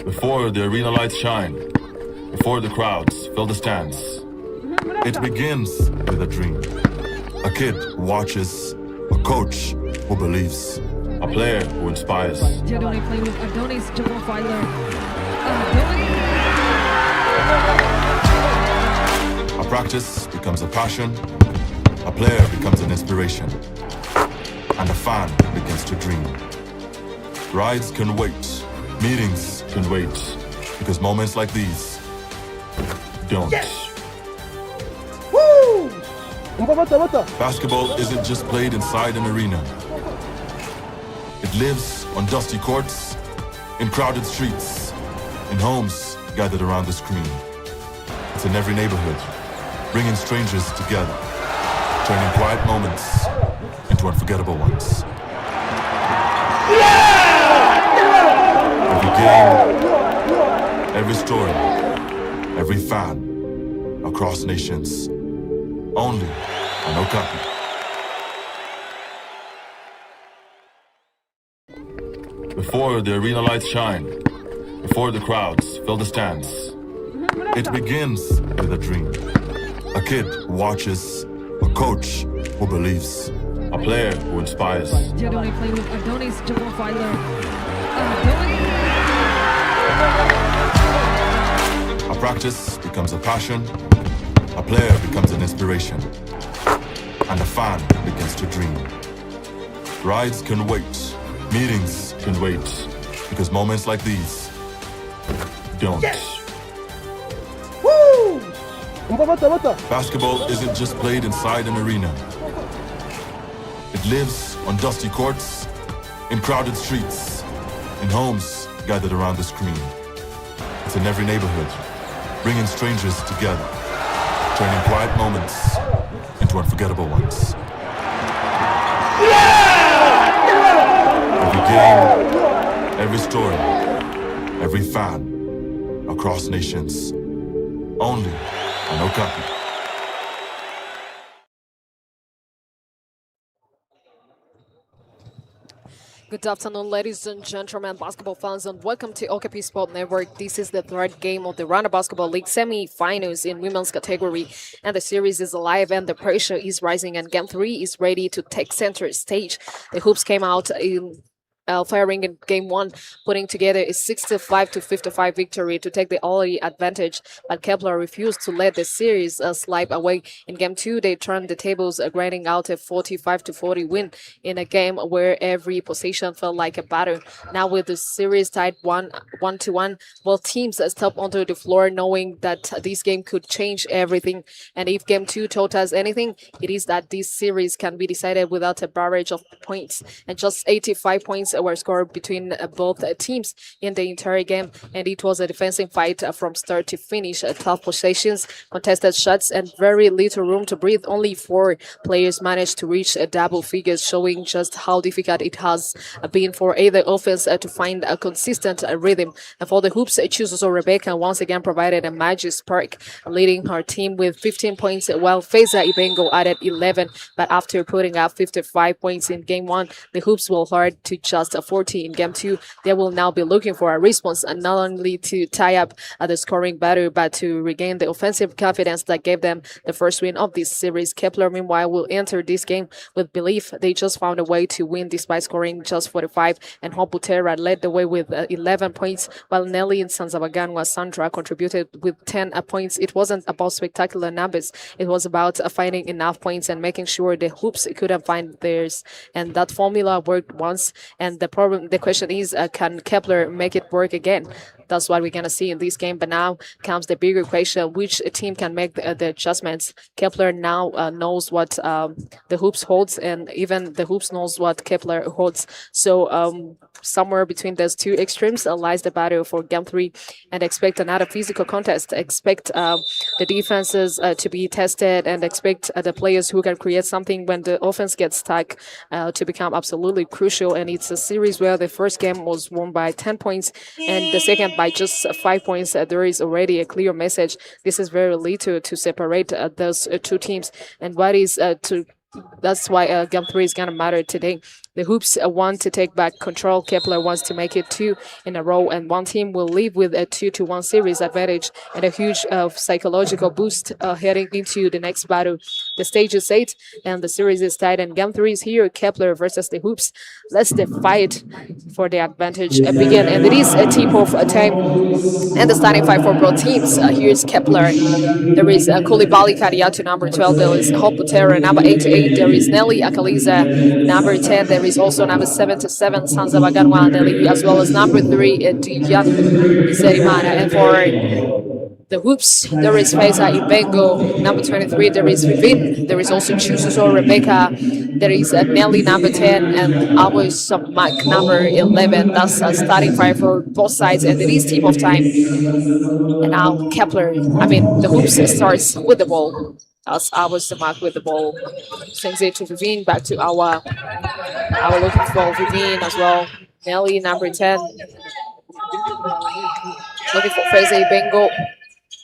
Before the arena lights shine, before the crowds fill the stands, it begins with a dream. A kid who watches, a coach who believes, a player who inspires. Adonis playing with Adonis, Jamal Filer. A practice becomes a passion, a player becomes an inspiration, and a fan begins to dream. Rides can wait, meetings can wait, because moments like these don't. Woo! Basketball isn't just played inside an arena. It lives on dusty courts, in crowded streets, in homes gathered around the screen. It's in every neighborhood, bringing strangers together, turning quiet moments into unforgettable ones. Every game, every story, every fan, across nations, only on Okapi. Before the arena lights shine, before the crowds fill the stands, it begins with a dream. A kid who watches, a coach who believes, a player who inspires. Adonis playing with Adonis, Jamal Filer. A practice becomes a passion, a player becomes an inspiration, and a fan begins to dream. Rides can wait, meetings can wait, because moments like these don't. Woo! Basketball isn't just played inside an arena. It lives on dusty courts, in crowded streets, in homes gathered around the screen. It's in every neighborhood, bringing strangers together, turning quiet moments into unforgettable ones. Every game, every story, every fan, across nations, only on Okapi. Good afternoon, ladies and gentlemen, basketball fans, and welcome to Okapi Sport Network. This is the third game of the Rwanda Basketball League semi-finals in women's category, and the series is alive and the pressure is rising, and Game 3 is ready to take center stage. The Hoops came out in firing in Game 1, putting together a 65-55 victory to take the early advantage, but KEPLER refused to let the series slip away. In Game 2, they turned the tables, grinding out a 45-40 win in a game where every possession felt like a battle. Now with the series tied 1-1, both teams stepped onto the floor knowing that this game could change everything. And if Game 2 taught us anything, it is that this series can be decided without a barrage of points, and just 85 points were scored between both teams in the entire game, and it was a defensive fight from start to finish. Tough possessions, contested shots, and very little room to breathe. Only 4 players managed to reach double figures, showing just how difficult it has been for either offense to find a consistent rhythm. And for the Hoops, Chuzoso Rebecca once again provided a magic spark, leading her team with 15 points, while Feza Ibengo added 11. But after putting up 55 points in Game 1, the Hoops will hard to just 40 in Game 2. They will now be looking for a response, and not only to tie up the scoring battle, but to regain the offensive confidence that gave them the first win of this series. KEPLER, meanwhile, will enter this game with belief. They just found a way to win despite scoring just 45, and Hoputera led the way with 11 points, while Nelly and Sanzabaganwa Sandra contributed with 10 points. It wasn't about spectacular numbers. It was about finding enough points and making sure the Hoops couldn't find theirs, and that formula worked once. And the question is, can KEPLER make it work again? That's what we're going to see in this game. But now comes the bigger question, which team can make the adjustments? KEPLER now knows what the Hoops holds, and even the Hoops knows what KEPLER holds. So somewhere between those two extremes lies the battle for Game 3, and expect another physical contest. Expect the defenses to be tested, and expect the players who can create something when the offense gets stuck to become absolutely crucial. And it's a series where the first game was won by 10 points and the second by just 5 points. There is already a clear message. This is very little to separate those two teams, and what is that's why Game 3 is going to matter today. The Hoops want to take back control. Kepler wants to make it 2 in a row, and one team will leave with a 2-1 series advantage and a huge psychological boost heading into the next battle. The stage is 8, and the series is tied, and game 3 is here. Kepler versus the Hoops. Let's the fight for the advantage begin, and it is a tip-off time, and the starting five for both teams. Here's Kepler. There is Koulibaly Kadiatu, number 12. There is Hope Butera, number 88. There is Nelly Akaliza, number 10. There is also number 77, Sanza Baganwa Nelly, as well as number 3, Dijan Zerimana. And for the Hoops, there is Faiza Ibengo, number 23. There is Vivin. There is also Chususo Rebecca. There is Nelly, number 10, and Alois Samak, number 11. That's a starting five for both sides, and it is tip of time. And now Kepler, the Hoops starts with the ball. That's Alois Samak with the ball. Sends it to Vivin, back to our looking for Vivin as well. Nelly, number 10. Looking for Faiza Ibengo.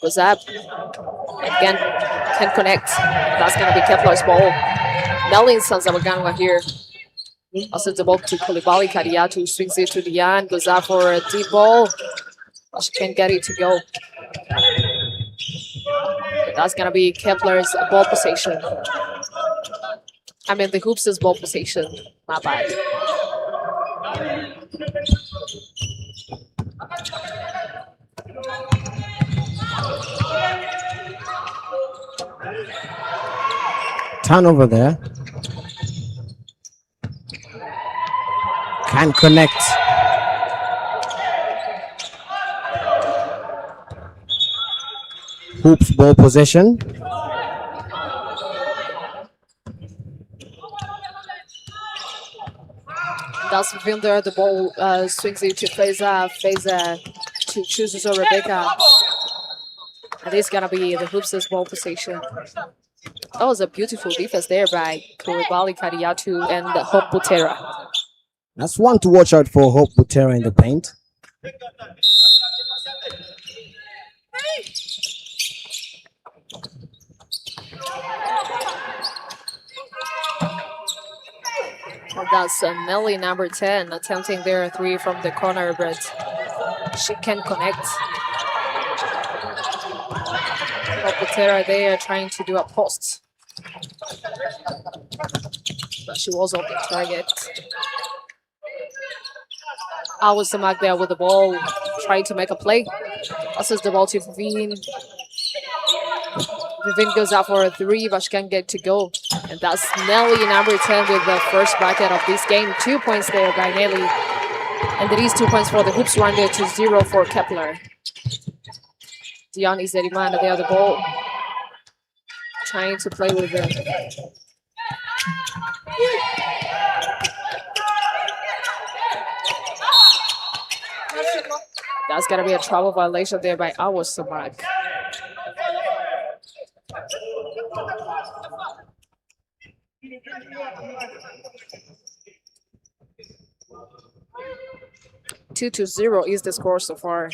Goes up. Again, can connect. That's going to be Kepler's ball. Nelly and Sanzabaganwa here. Also the ball to Koulibaly Kadiatu. Swings it to Dian. Goes out for a deep ball. She can't get it to go. That's going to be Kepler's ball possession. The Hoops' ball possession. Not bad. Turnover there. Can connect. Hoops ball possession. That's Vivin there. The ball swings it to Faiza. Faiza to chooses Rebecca. And it's going to be the Hoops' ball possession. That was a beautiful defense there by Koulibaly Kadiatu and Hope Butera. That's one to watch out for, Hope Butera in the paint. And that's Nelly, number 10, attempting their 3 from the corner, but she can't connect. Hope Butera there trying to do a post. But she was off the target. Alois Samak there with the ball, trying to make a play. Passes the ball to Vivin. Vivin goes out for a 3, but she can't get to go. And that's Nelly, number 10, with the first bucket of this game. 2 points there by Nelly. And there is 2 points for the Hoops, rounded to 0 for Kepler. Dion Zerimana there, the ball. Trying to play with them. That's going to be a travel violation there by Alois Samak. Two to 0 is the score so far.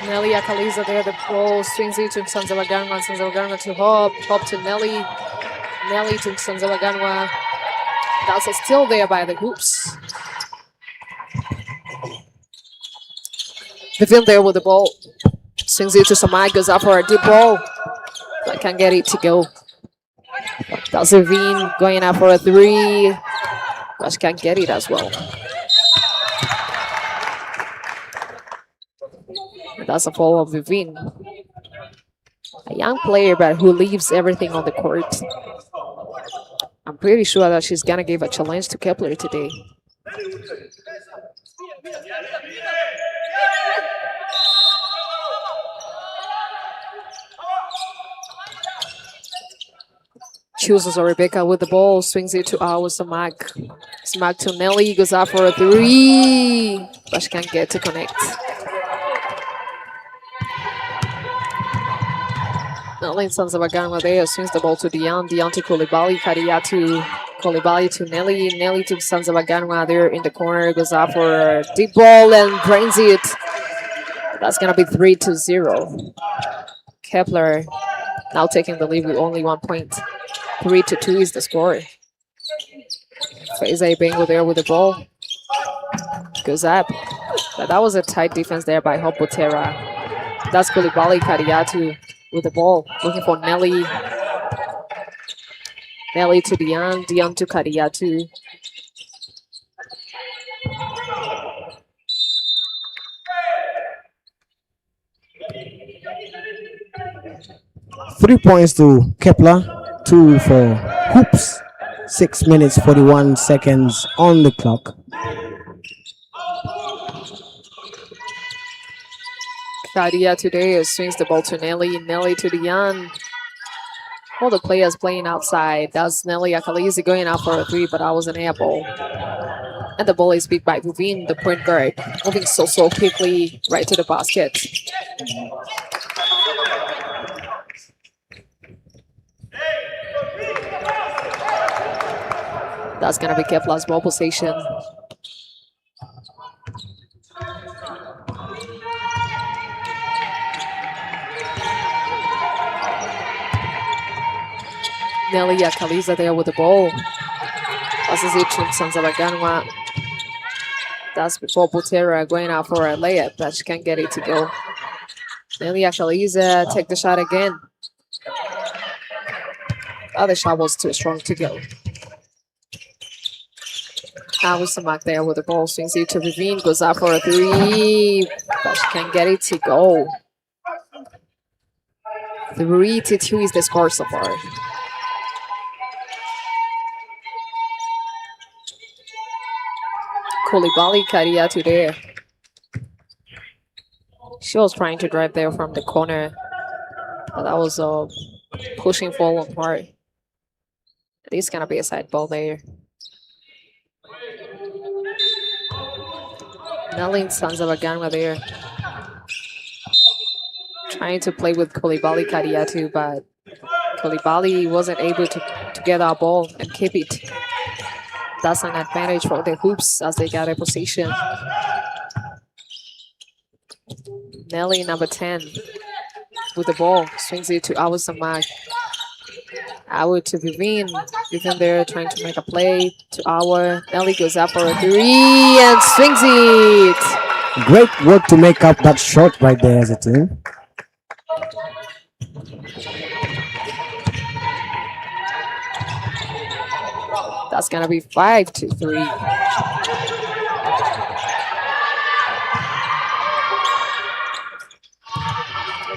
Nelly Akaliza there, the ball swings it to Sanzabaganwa, Sanzabaganwa to Hope, Hope to Nelly, Nelly to Sanzabaganwa. That's a steal there by the Hoops. Vivin there with the ball, swings it to Samai, goes up for a deep ball, but can't get it to go. That's Vivin going up for a 3, but she can't get it as well. That's a fall of Vivin. A young player, but who leaves everything on the court. I'm pretty sure that she's gonna give a challenge to Kepler today. Chooses Rebecca with the ball, swings it to Alois Samak. Samak to Nelly, goes out for a 3, but she can't get to connect. Nelly Sanzabaganwa there swings the ball to Dion. Dion to Koulibaly. Kadiatu. Koulibaly to Nelly. Nelly to Sanzabaganwa there in the corner. Goes out for a deep ball and drains it. That's going to be 3-0. Kepler now taking the lead with only 1 point. 3-2 is the score. Faiza Bengo there with the ball. Goes up. But that was a tight defense there by Hope Botera. That's Koulibaly Kariatu with the ball. Looking for Nelly. Nelly to Dion. Dion to Kariatu. 3 points to Kepler, 2 for Hoops. 6 minutes 41 seconds on the clock. Kadia today swings the ball to Nelly. Nelly to Dion. All the players playing outside. That's Nelly Akalizi going out for a 3, but that was an air ball. And the ball is picked by Vuvin, the point guard, moving so quickly right to the basket. That's going to be Kepler's ball possession. Nelly Akaliza there with the ball. Passes it to Sanzabaganwa. That's before Botera going out for a layup, but she can't get it to go. Nelly Akaliza take the shot again. Other shot was too strong to go. Awisamak there with the ball, swings it to Vivine, goes out for a 3, but she can't get it to go. 3-2 is the score so far. Koulibaly Kariatu there. She was trying to drive there from the corner, but that was a pushing forward part. It's gonna be a side ball there. Nelly Sanzabaganwa there. Trying to play with Koulibaly Kariatu, but Koulibaly wasn't able to get our ball and keep it. That's an advantage for the Hoops as they got a position. Nelly, number 10, with the ball. Swings it to Awisamak. Awa to Vivine. Vivine there trying to make a play to Awa. Nelly goes up for a 3 and swings it. Great work to make up that shot right there as a team. That's going to be 5-3.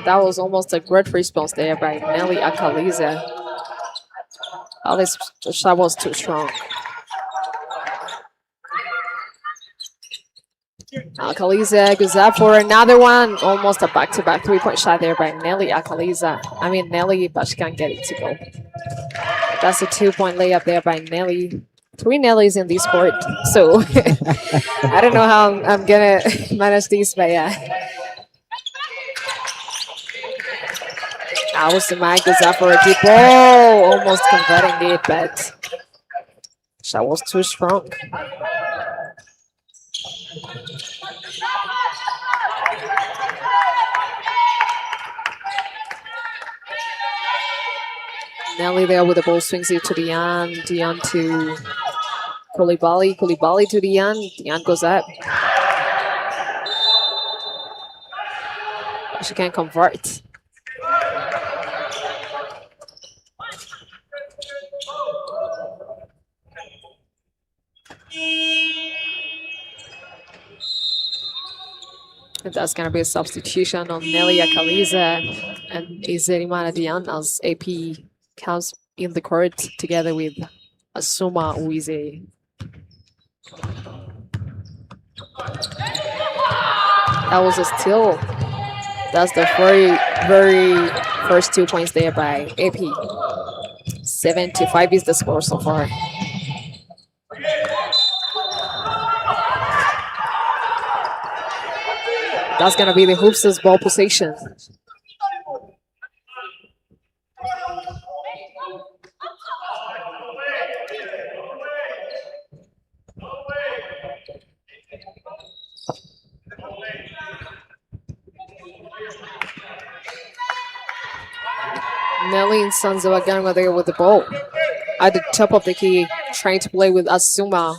That was almost a great response there by Nelly Akaliza. Oh, this shot was too strong. Akaliza goes up for another one. Almost a back-to-back 3-point shot there by Nelly Akaliza. I mean, Nelly, but she can't get it to go. That's a 2-point layup there by Nelly. 3 Nellys in this court. So I don't know how I'm going to manage this, but yeah. Awisamak goes up for a deep ball. Almost converting it, but shot was too strong. Nelly there with the ball, swings it to Dion. Dion to Koulibaly. Koulibaly to Dion. Dion goes up. She can't convert. That's going to be a substitution on Nelly Akaliza and Izerimana Dion as AP comes in the court together with Asuma Uize. That was a steal. That's the very first 2 points there by AP. 7-5 is the score so far. That's going to be the Hoops' ball possession. Nelly and Sanzawagan there with the ball. At the top of the key, trying to play with Asuma.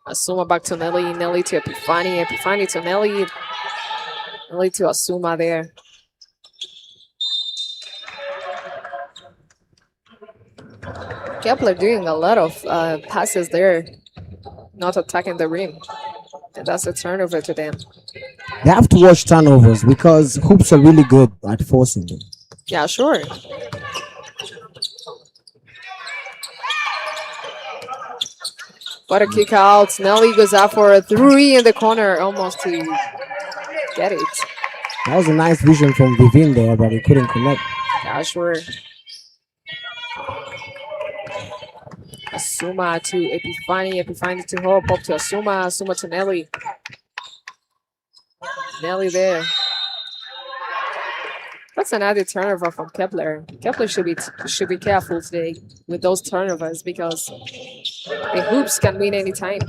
Asuma back to Nelly. Nelly to Epifani. Epifani to Nelly. Nelly to Asuma there. Kepler doing a lot of passes there, not attacking the rim. And that's a turnover to them. They have to watch turnovers because hoops are really good at forcing them. Yeah, sure. What a kick out. Nelly goes out for a 3 in the corner, almost to get it. That was a nice vision from Vivin there, but he couldn't connect. Yeah, sure. Asuma to Epifani. Epifani to Hope. Up to Asuma. Asuma to Nelly. Nelly there. That's another turnover from Kepler. Kepler should be careful today with those turnovers because the hoops can win anytime.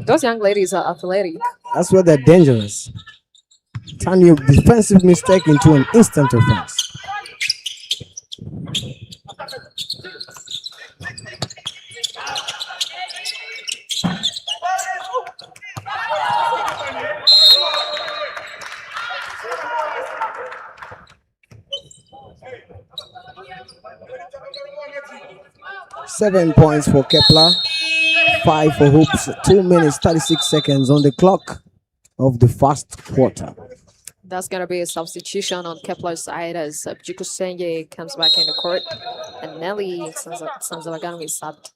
Those young ladies are athletic. That's where they're dangerous. Turn your defensive mistake into an instant offense. Seven points for Kepler, 5 for Hoops, 2 minutes 36 seconds on the clock of the first quarter. That's going to be a substitution on Kepler's side as Jukusenge comes back in the court and Nelly Sanzalagan is subbed.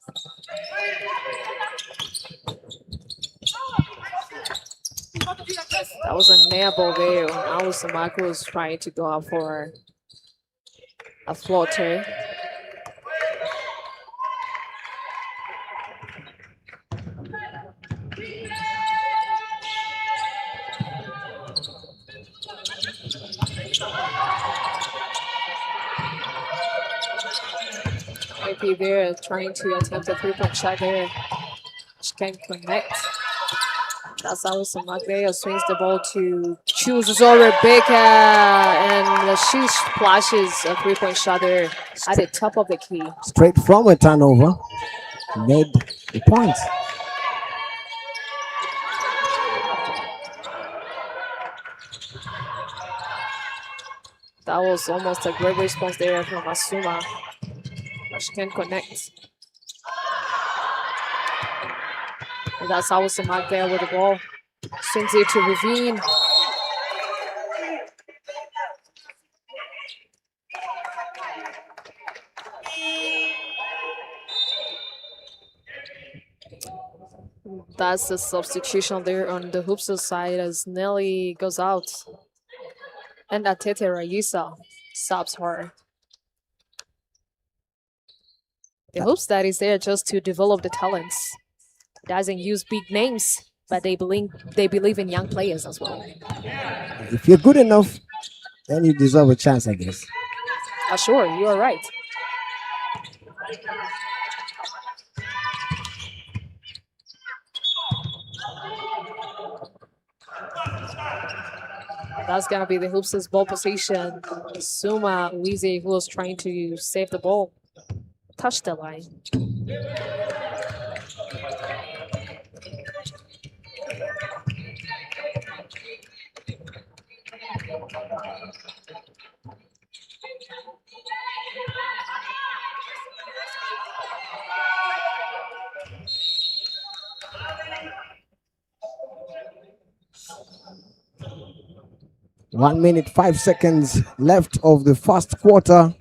That was a nair ball there when Alison Marco was trying to go out for a floater. AP there trying to attempt a 3-point shot there. She can't connect. That's Alison Marco swings the ball to choose Rebecca and she splashes a 3-point shot there at the top of the key. Straight from a turnover, made the points. That was almost a great response there from Asuma. She can't connect. And that's Alison Mark there with the ball. Swings it to Ravine. That's the substitution there on the Hoops side as Nelly goes out. And Atete Rayusa subs her. The Hoops that is there just to develop the talents. Doesn't use big names, but they believe in young players as well. If you're good enough, then you deserve a chance, I guess. Sure, you are right. That's gonna be the Hoops' ball position. Suma Wiese, who was trying to save the ball, touched the line. One minute, 5 seconds left of the first quarter.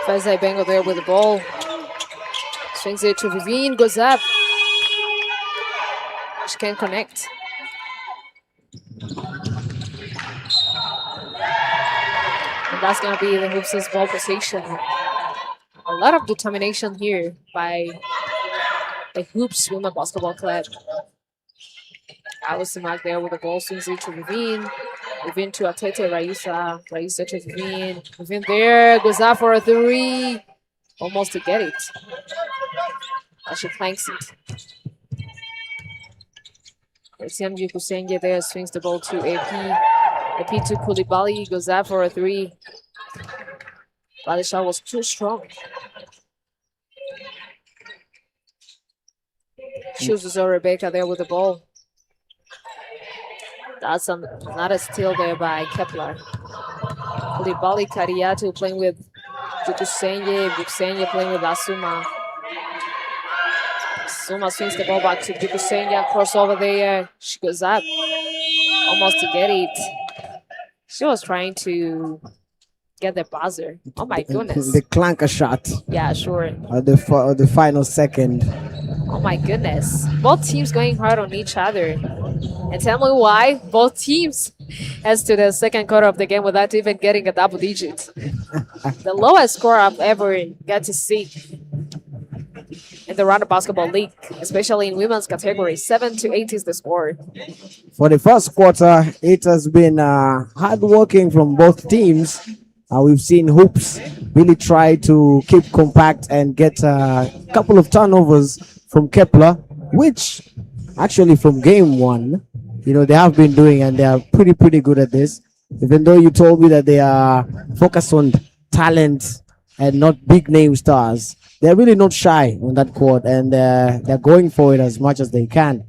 Faisal Bengo there with the ball. Swings it to Vivine, goes up. She can't connect. And that's going to be the Hoops' ball position. A lot of determination here by the Hoops Women Basketball Club. Alison Mack there with the ball, swings it to Vivine. Vivine to Atete Raisa. Raisa to Vivine. Vivine there, goes out for a 3. Almost to get it. She planks it. Siamji Kusenge there swings the ball to AP. AP to Koulibaly, goes out for a three. But the shot was too strong. Chooses Rebecca there with the ball. That's not a steal there by Kepler. Koulibaly, Kariatu playing with Jukusenge, Bukusenge playing with Asuma. Asuma swings the ball back to Bukusenge, crossover there. She goes up, almost to get it. She was trying to get the buzzer. Oh my goodness. The clanker shot. Yeah, sure. At the final second. Oh my goodness. Both teams going hard on each other. And tell me why both teams as to the second quarter of the game without even getting a double digit. The lowest score I've ever got to see in the Round Basketball League, especially in women's category. 7-8 is the score. For the first quarter, it has been hard working from both teams. We've seen Hoops really try to keep compact and get a couple of turnovers from Kepler, which actually from game one, they have been doing, and they are pretty good at this. Even though you told me that they are focused on talent and not big name stars, they're really not shy on that court, and they're going for it as much as they can.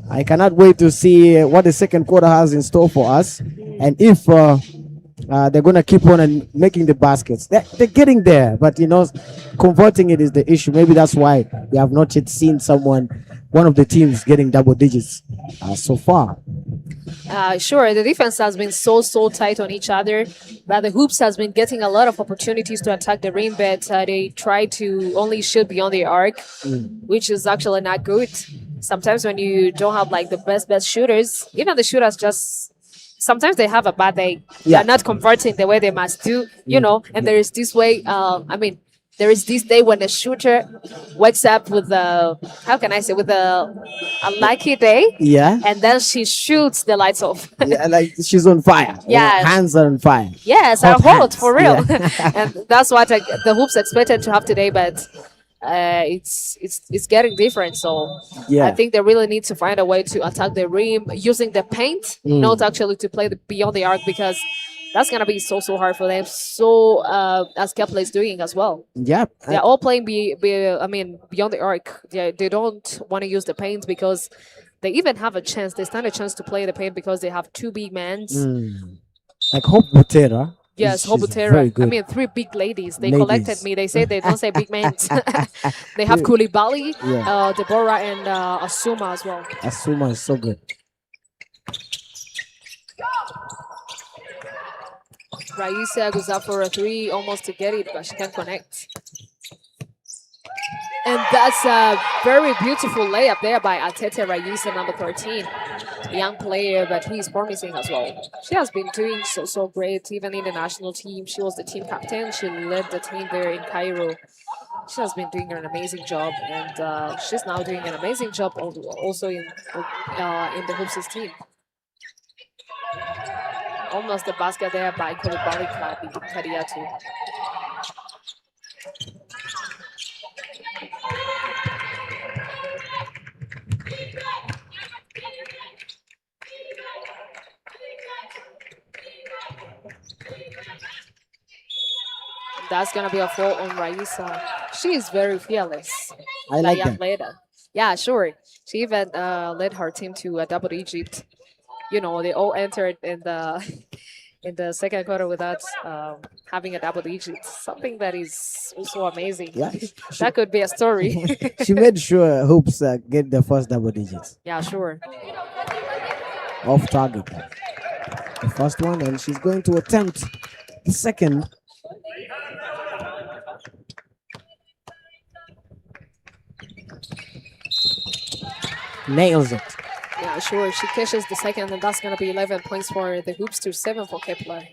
I cannot wait to see what the second quarter has in store for us, and if they're going to keep on and making the baskets. They're getting there, but converting it is the issue. Maybe that's why we have not yet seen one of the teams getting double digits so far. Sure, the defense has been so tight on each other, but the Hoops has been getting a lot of opportunities to attack the rim, but they try to only shoot beyond the arc, which is actually not good. Sometimes when you don't have like the best shooters, even the shooters sometimes they have a bad day. Yeah. They're not converting the way they must do, and there is this way, there is this day when the shooter wakes up with a lucky day. Yeah. And then she shoots the lights off. Yeah, like she's on fire. Yeah. Hands are on fire. Yes, Hot hot hands. for real. Yeah. And that's what the Hoops expected to have today, but it's getting different. So Yeah. I think they really need to find a way to attack the rim using the paint, not actually to play beyond the arc, because that's gonna be so hard for them. So as Kepler is doing as well. Yeah. They're all playing beyond the arc. They don't want to use the paint because they even have a chance. They stand a chance to play the paint because they have two big men. Like Hope Butera. Yes, She's Hobutera. very good. Three big ladies. They Ladies. collected me. They say they don't say big men. They have Koulibaly, Yeah. Deborah, and Asuma as well. Asuma is so good. Raisa goes up for a three, almost to get it, but she can't connect. And that's a very beautiful layup there by Atete Raisa, number 13. A young player, but he's promising as well. She has been doing so great, even in the national team. She was the team captain. She led the team there in Cairo. She has been doing an amazing job, and she's now doing an amazing job also in the Hoops' team. Almost the basket there by Koulibaly Kariatu. That's going to be a fault on Raisa. She is very fearless. I like young that. lady. Yeah, sure. She even led her team to a double digit. They all entered in the second quarter without having a double digit. Something that is also amazing. Yeah. That could be a story. She made sure Hoops get the first double digits Yeah, sure. off target. The first one, and she's going to attempt the second. Nails it. Yeah, sure. She catches the second, and that's going to be 11 points for the Hoops to 7 for Kepler.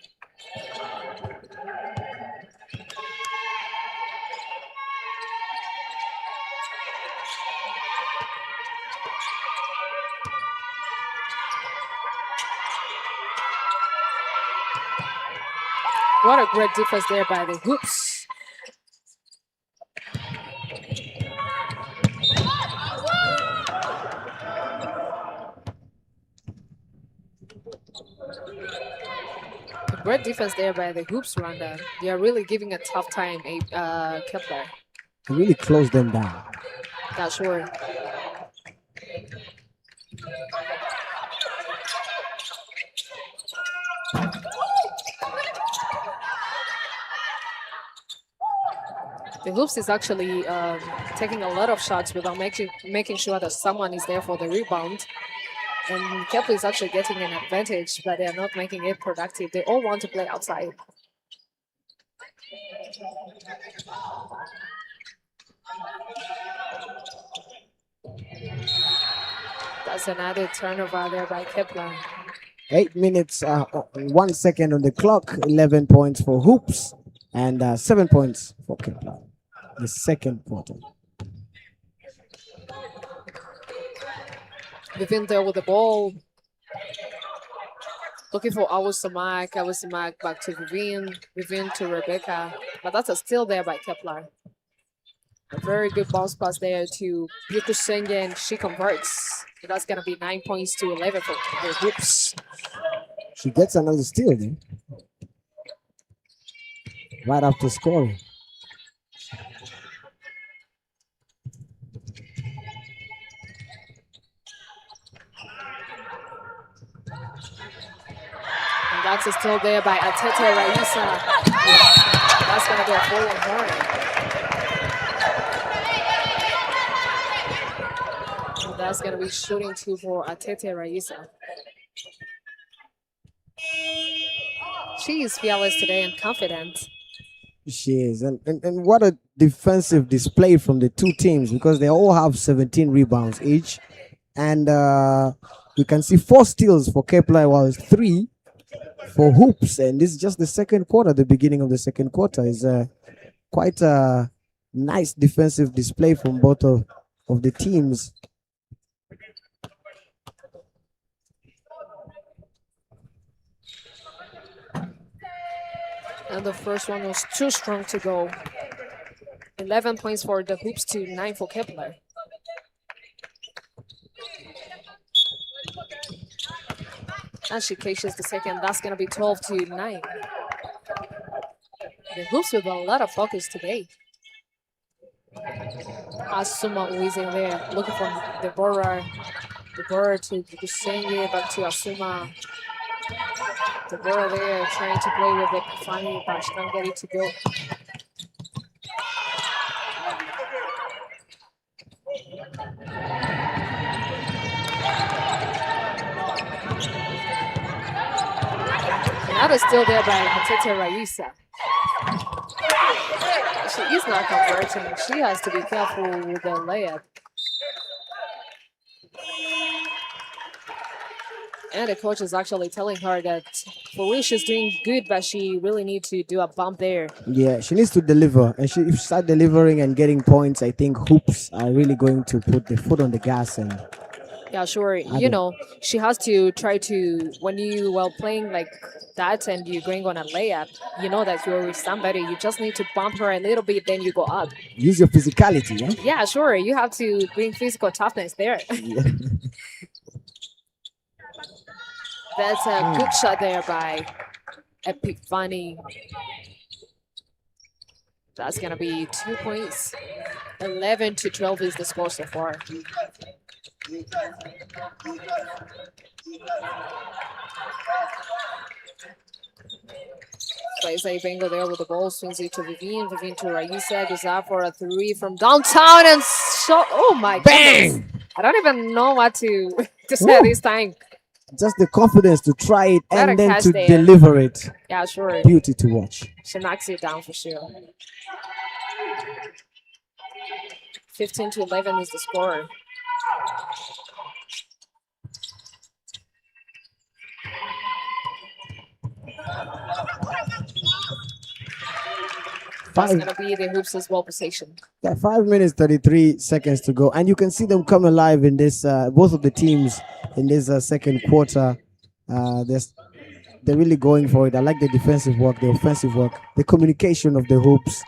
What a great defense there by the Hoops. Great defense there by the hoops, Rwanda. They are really giving a tough time, Kepler. He really closed them down. Yeah, sure. The hoops is actually taking a lot of shots without making sure that someone is there for the rebound. And Kepler is actually getting an advantage, but they are not making it productive. They all want to play outside. That's another turnover there by Kepler. 8 minutes, 1 second on the clock. 11 points for Hoops and 7 points for Kepler. The second quarter. Within there with the ball. Looking for Awu Samak back to Vivian to Rebecca. But that's a steal there by Kepler. A very good bounce pass there to Yukusenge, and she converts. So that's going to be 9 points to 11 for the Hoops. She gets another steal then. Right after scoring. And that's a steal there by Atete Raisa. That's going to be a full and horn. That's going to be shooting 2 for Atete Raisa. She is fearless today and confident. She is. And what a defensive display from the two teams, because they all have 17 rebounds each. And we can see 4 steals for Kepler, while 3 for Hoops. And this is just the second quarter. The beginning of the second quarter is quite a nice defensive display from both of the teams. And the first one was too strong to go. 11 points for the Hoops to 9 for Kepler. And she catches the second. That's going to be 12 to 9. The Hoops with a lot of focus today. Asuma always in there, looking for Deborah. Deborah to Kusenge, back to Asuma. Deborah there trying to play with it. Finally, but she can't get it to go. That is still there by Atete Raisa. She is not converting. She has to be careful with the layup. And the coach is actually telling her that for real she's doing good, but she really needs to do a bump there. Yeah, she needs to deliver. And if she start delivering and getting points, I think Hoops are really going to put the foot on the gas. And yeah, sure. You know, she has to try to, when you while playing like that and you're going on a layup, you know that you're with somebody, you just need to bump her a little bit, then you go up. Use your physicality, yeah? Yeah, sure. You have to bring physical toughness there. Yeah. That's a good shot there by Epiphany. That's going to be 2 points. 11 to 12 is the score so far. Faisal Bengo there with the ball, swings it to Vivian. Vivian to Raisa, goes out for a 3 from downtown and shot. Oh my Bang! goodness. I don't even know what to say this time. Just the confidence to try it Better and then catch to there. deliver it. Yeah, sure. Beauty to watch. She knocks it down for sure. 15 to 11 is the score. That's going to be the Hoops' ball possession. Yeah, 5 minutes, 33 seconds to go. And you can see them come alive in this, both of the teams in this second quarter. They're really going for it. I like the defensive work, the offensive work, the communication of the Hoops.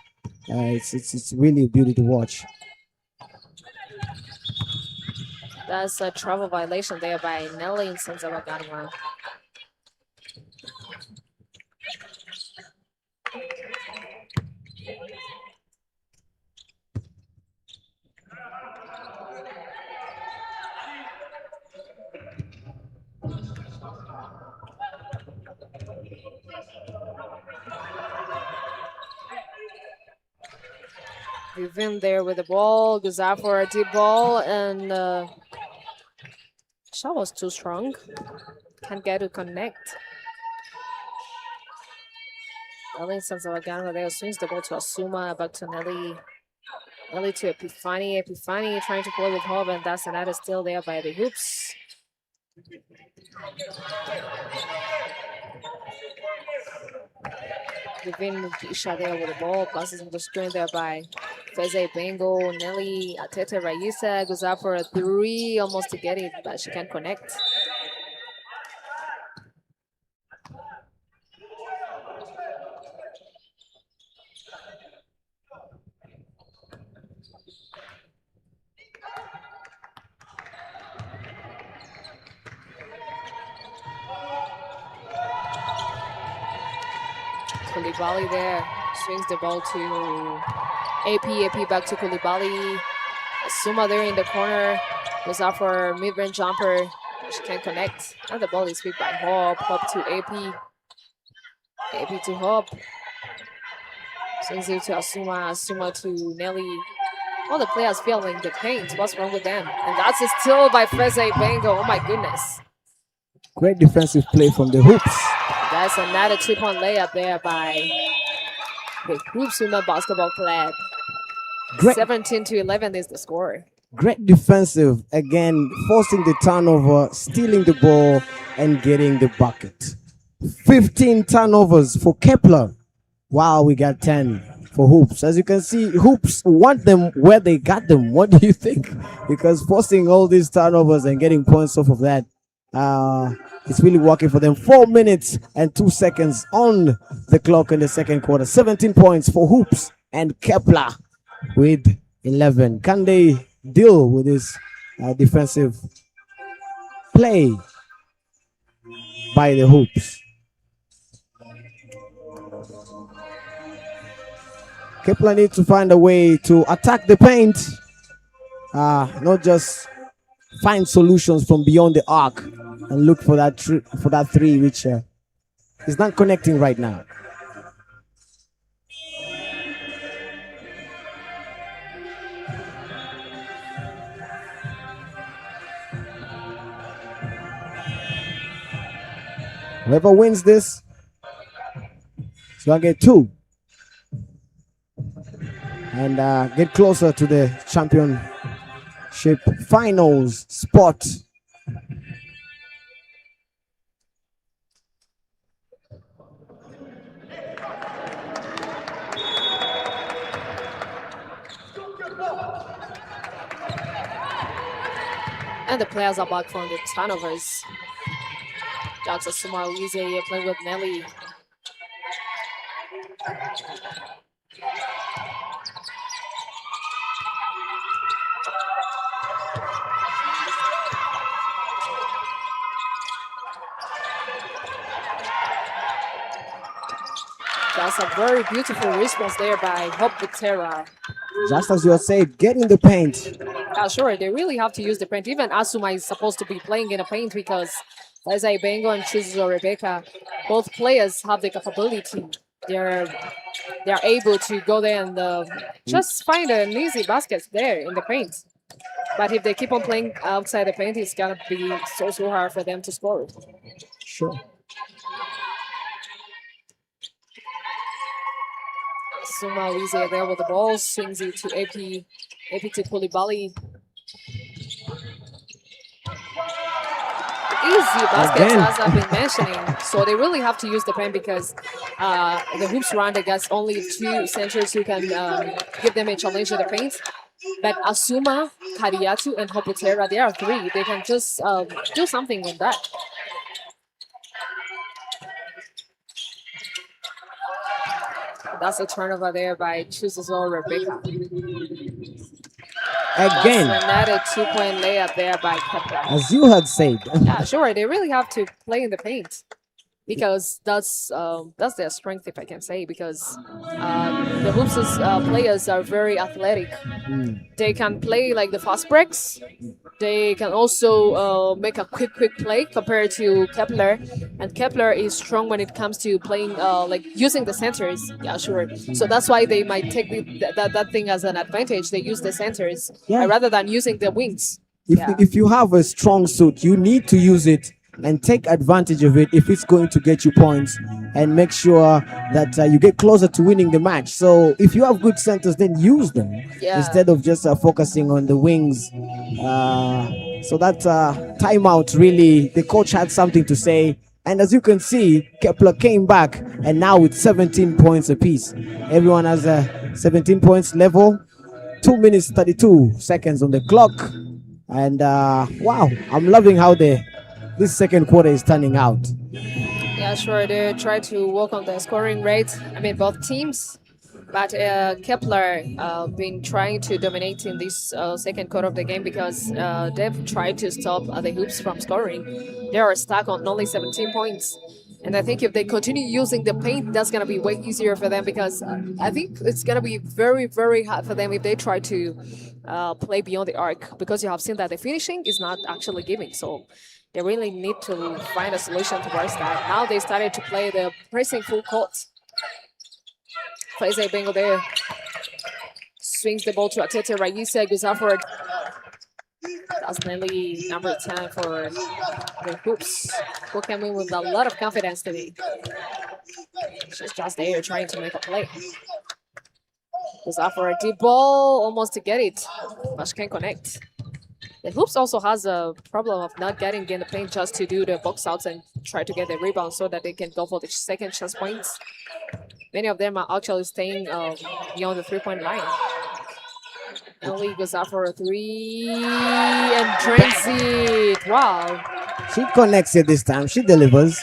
It's really a beauty to watch. That's a travel violation there by Nelly in Sanzaba Ganwa. Vivian there with the ball. Goes out for a deep ball, and shot was too strong. Can't get to connect. Nelly Sanzalagano there swings the ball to Asuma, back to Nelly. Nelly to Epifani. Epifani trying to play with Hob, and that's another still there by the hoops. Vivian Mugisha there with the ball. Passes in the screen there by Feze Bengo. Nelly Atete Raisa goes out for a three, almost to get it, but she can't connect. Koulibaly there swings the ball to AP. AP back to Koulibaly. Asuma there in the corner goes out for mid-range jumper. She can't connect. And the ball is picked by Hop. Hop to AP. AP to Hop. Swings it to Asuma. Asuma to Nelly. All the players feeling the paint. What's wrong with them? And that's a steal by Feze Bengo. Oh my goodness. Great defensive play from the hoops. That's another 2-point layup there by the Hoops Women Basketball Club. Great, 17-11 is the score. great defensive. Again, forcing the turnover, stealing the ball, and getting the bucket. 15 turnovers for Kepler. Wow, we got 10 for Hoops. As you can see, Hoops want them where they got them. What do you think? Because forcing all these turnovers and getting points off of that, it's really working for them. 4 minutes and 2 seconds on the clock in the second quarter. 17 points for Hoops and Kepler with 11. Can they deal with this defensive play by the Hoops? Kepler needs to find a way to attack the paint, not just find solutions from beyond the arc and look for that three, which is not connecting right now. Whoever wins this is gonna get 2 and get closer to the championship finals spot. And the players are back from the turnovers. Jackson Sumawize playing with Nelly. That's a very beautiful response there by Hope Butera. Just as you said, get in the paint. Yeah, sure, they really have to use the paint. Even Asuma is supposed to be playing in the paint because Isaiah Bengo and Chizuzo Rebecca, both players have the capability. They're able to go there and just find an easy basket there in the paint. But if they keep on playing outside the paint, it's gonna be so hard for them to score. Sure. Suma Wize there with the ball, swings it to AP. AP to Koulibaly. Easy baskets, as I've been mentioning. So they really have to use the pen because the hoops round against only 2 centers who can give them a challenge in the paint. But Asuma, Kariatu, and Hoputera, they are 3. They can just do something with that. That's a turnover there by Chizuzo Rebecca. Again. That's another 2-point layup there by Kepler. As you had said. Yeah, sure. They really have to play in the paint because that's their strength, if I can say. Because the Hoops' players are very athletic. They can play like the fast breaks, They can also make a quick play compared to Kepler, and Kepler is strong when it comes to playing like using the centers. Yeah, sure. So that's why they might take that thing as an advantage. They use the centers Yeah. rather than using the wings. If you have a strong suit, you need to use it and take advantage of it if it's going to get you points and make sure that you get closer to winning the match. So if you have good centers, then use them instead of just focusing on the wings. So that timeout, really, the coach had something to say. And as you can see, Kepler came back, and now with 17 points apiece. Everyone has 17 points level. 2 minutes 32 seconds on the clock. And wow, I'm loving how this second quarter is turning out. Yeah, sure. They try to work on the scoring rate. I mean, both teams. But Kepler been trying to dominate in this second quarter of the game because they've tried to stop the hoops from scoring. They are stuck on only 17 points. And I think if they continue using the paint, that's going to be way easier for them because I think it's going to be very, very hard for them if they try to play beyond the arc because you have seen that the finishing is not actually giving. So they really need to find a solution towards that. Now they started to play the pressing full court. Plays a Bengal there. Swings the ball to Atete Raisa, goes outward. That's nearly number 10 for the hoops, who came in with a lot of confidence today. She's just there trying to make a play. Goes out for a deep ball, almost to get it, but she can't connect. The hoops also has a problem of not getting in the paint just to do the box outs and try to get the rebound so that they can go for the second chance points. Many of them are actually staying beyond the three-point line. Ellie goes out for a three and drains it. Wow. She connects it this time. She delivers.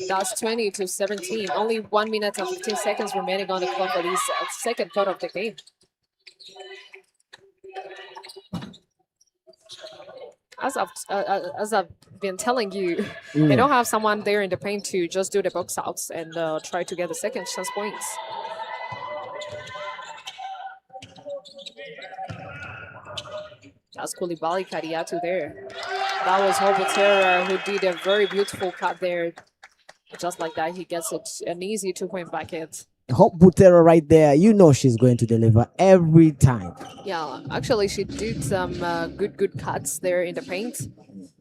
That's 20-17. Only 1 minute and 15 seconds remaining on the clock for this second quarter of the game. As I've been telling you, they don't have someone there in the paint to just do the box outs and try to get the second chance points. That's Koulibaly Kadiatu there. That was Hobotera who did a very beautiful cut there. Just like that, he gets an easy 2-point bucket. Hope Butera right there, you know she's going to deliver every time. Yeah, actually she did some good cuts there in the paint,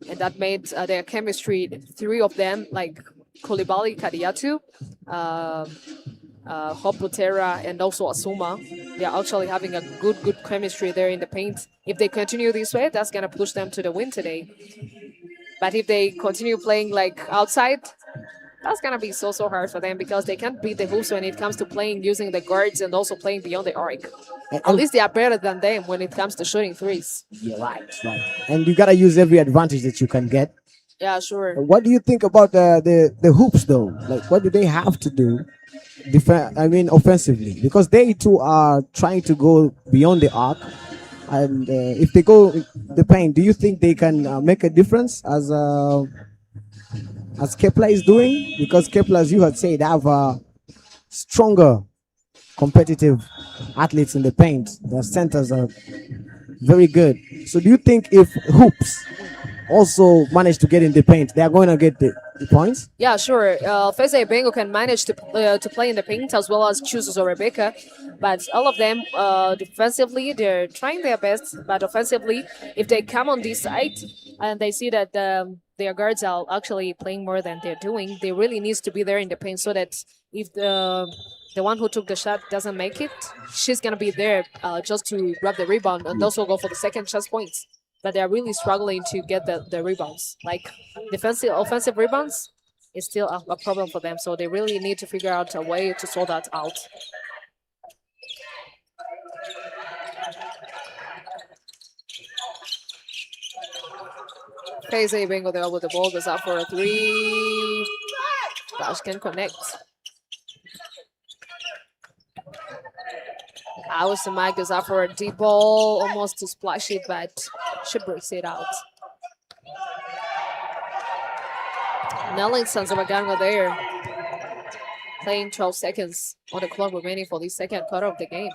and that made their chemistry, three of them, like Koulibaly, Kadiatu, Hope Butera, and also Asuma. They're actually having a good chemistry there in the paint. If they continue this way, that's gonna push them to the win today. But if they continue playing like outside, that's going to be so hard for them because they can't beat the hoops when it comes to playing using the guards and also playing beyond the arc. At least they are better than them when it comes to shooting threes. You're right. And you got to use every advantage that you can get. Yeah, sure. What do you think about the hoops, though? Like, what do they have to do offensively? Because they too are trying to go beyond the arc. And if they go the paint, do you think they can make a difference as Kepler is doing? Because Kepler, as you had said, have stronger competitive athletes in the paint. Their centers are very good. So do you think if hoops also manage to get in the paint, they are going to get the points? Yeah, sure. Feze Bengo can manage to play in the paint as well as choose Rebecca. But all of them, defensively, they're trying their best. But offensively, if they come on this side and they see that their guards are actually playing more than they're doing, they really needs to be there in the paint so that if the one who took the shot doesn't make it, she's going to be there just to grab the rebound and also go for the second chance points. But they're really struggling to get the rebounds. Like offensive rebounds is still a problem for them. So they really need to figure out a way to sort that out. Feze Bengo there with the ball, goes out for a three. Dash can connect. Awasama goes out for a deep ball, almost to splash it, but she breaks it out. Nelling Sanzabaganga there, playing 12 seconds on the clock remaining for the second quarter of the game.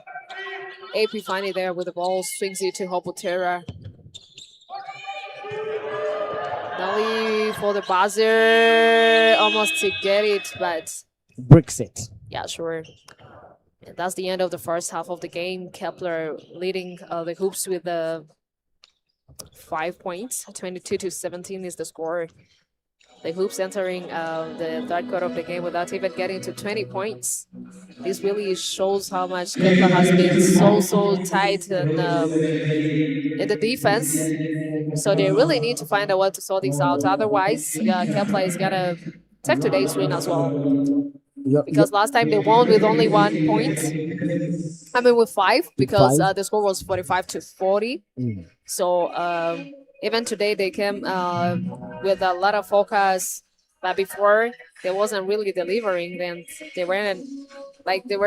AP finally there with the ball, swings it to Hobotera. Nelly for the buzzer, almost to get it, but Bricks it. yeah, sure. And that's the end of the first half of the game. Kepler leading the hoops with 5 points. 22-17 is the score. The hoops entering the third quarter of the game without even getting to 20 points. This really shows how much Kepler has been so tight in the defense. So they really need to find a way to sort this out. Otherwise, Kepler is gonna take today's win as well. Because last time they won with only 1 point. I mean, with 5, because the score was 45-40. So even today they came with a lot of focus, but before they wasn't really delivering. Then they weren't they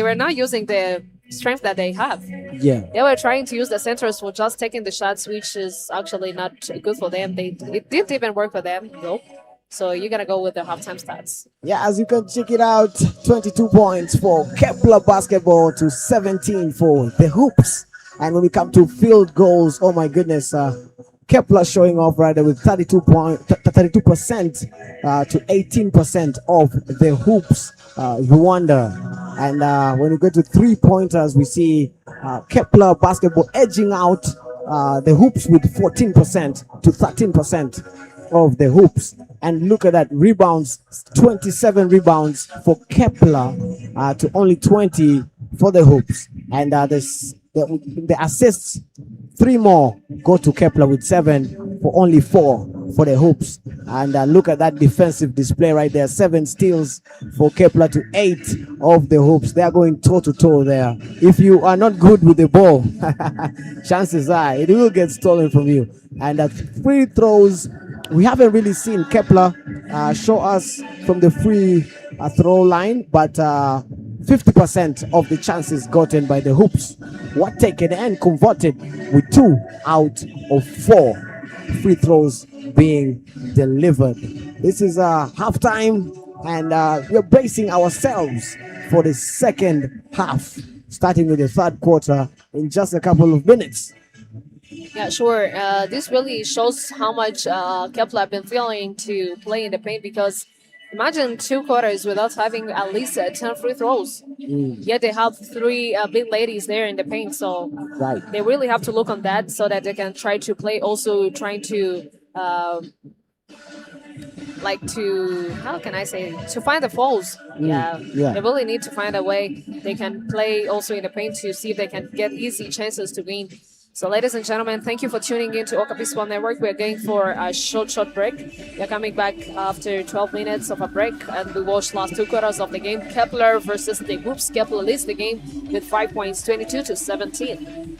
were not using the strength that they have. Yeah. They were trying to use the centers for just taking the shots, which is actually not good for them. It didn't even work for them though. So you gotta go with the halftime stats. Yeah, as you can check it out, 22 points for Kepler basketball to 17 for the hoops. And when we come to field goals, oh my goodness, Kepler showing off right there with 32% to 18% of the hoops. Rwanda. And when we go to 3-pointers, we see Kepler basketball edging out the hoops with 14% to 13% of the hoops. And look at that, rebounds, 27 rebounds for Kepler to only 20 for the hoops. And the assists, 3 more go to Kepler with 7 for only 4 for the hoops. And look at that defensive display right there, 7 steals for Kepler to 8 of the hoops. They are going toe to toe there. If you are not good with the ball, chances are it will get stolen from you. And free throws, we haven't really seen Kepler show us from the free throw line, but 50% of the chances gotten by the hoops were taken and converted, with 2 out of 4 free throws being delivered. This is halftime, and we're bracing ourselves for the second half, starting with the third quarter in just a couple of minutes. Yeah, sure. This really shows how much Kepler have been feeling to play in the paint, because imagine 2 quarters without having at least 10 free throws. Yet they have 3 big ladies there in the paint, so they really have to look on that so that they can try to play. Also, trying to how can I say, to find the fouls. They really need to find a way they can play also in the paint to see if they can get easy chances to win. So, ladies and gentlemen, thank you for tuning in to Okapi Sport Network. We're going for a short break. We're coming back after 12 minutes of a break, and we watched last 2 quarters of the game. Kepler versus the hoops. Kepler leads the game with 5 points, 22-17.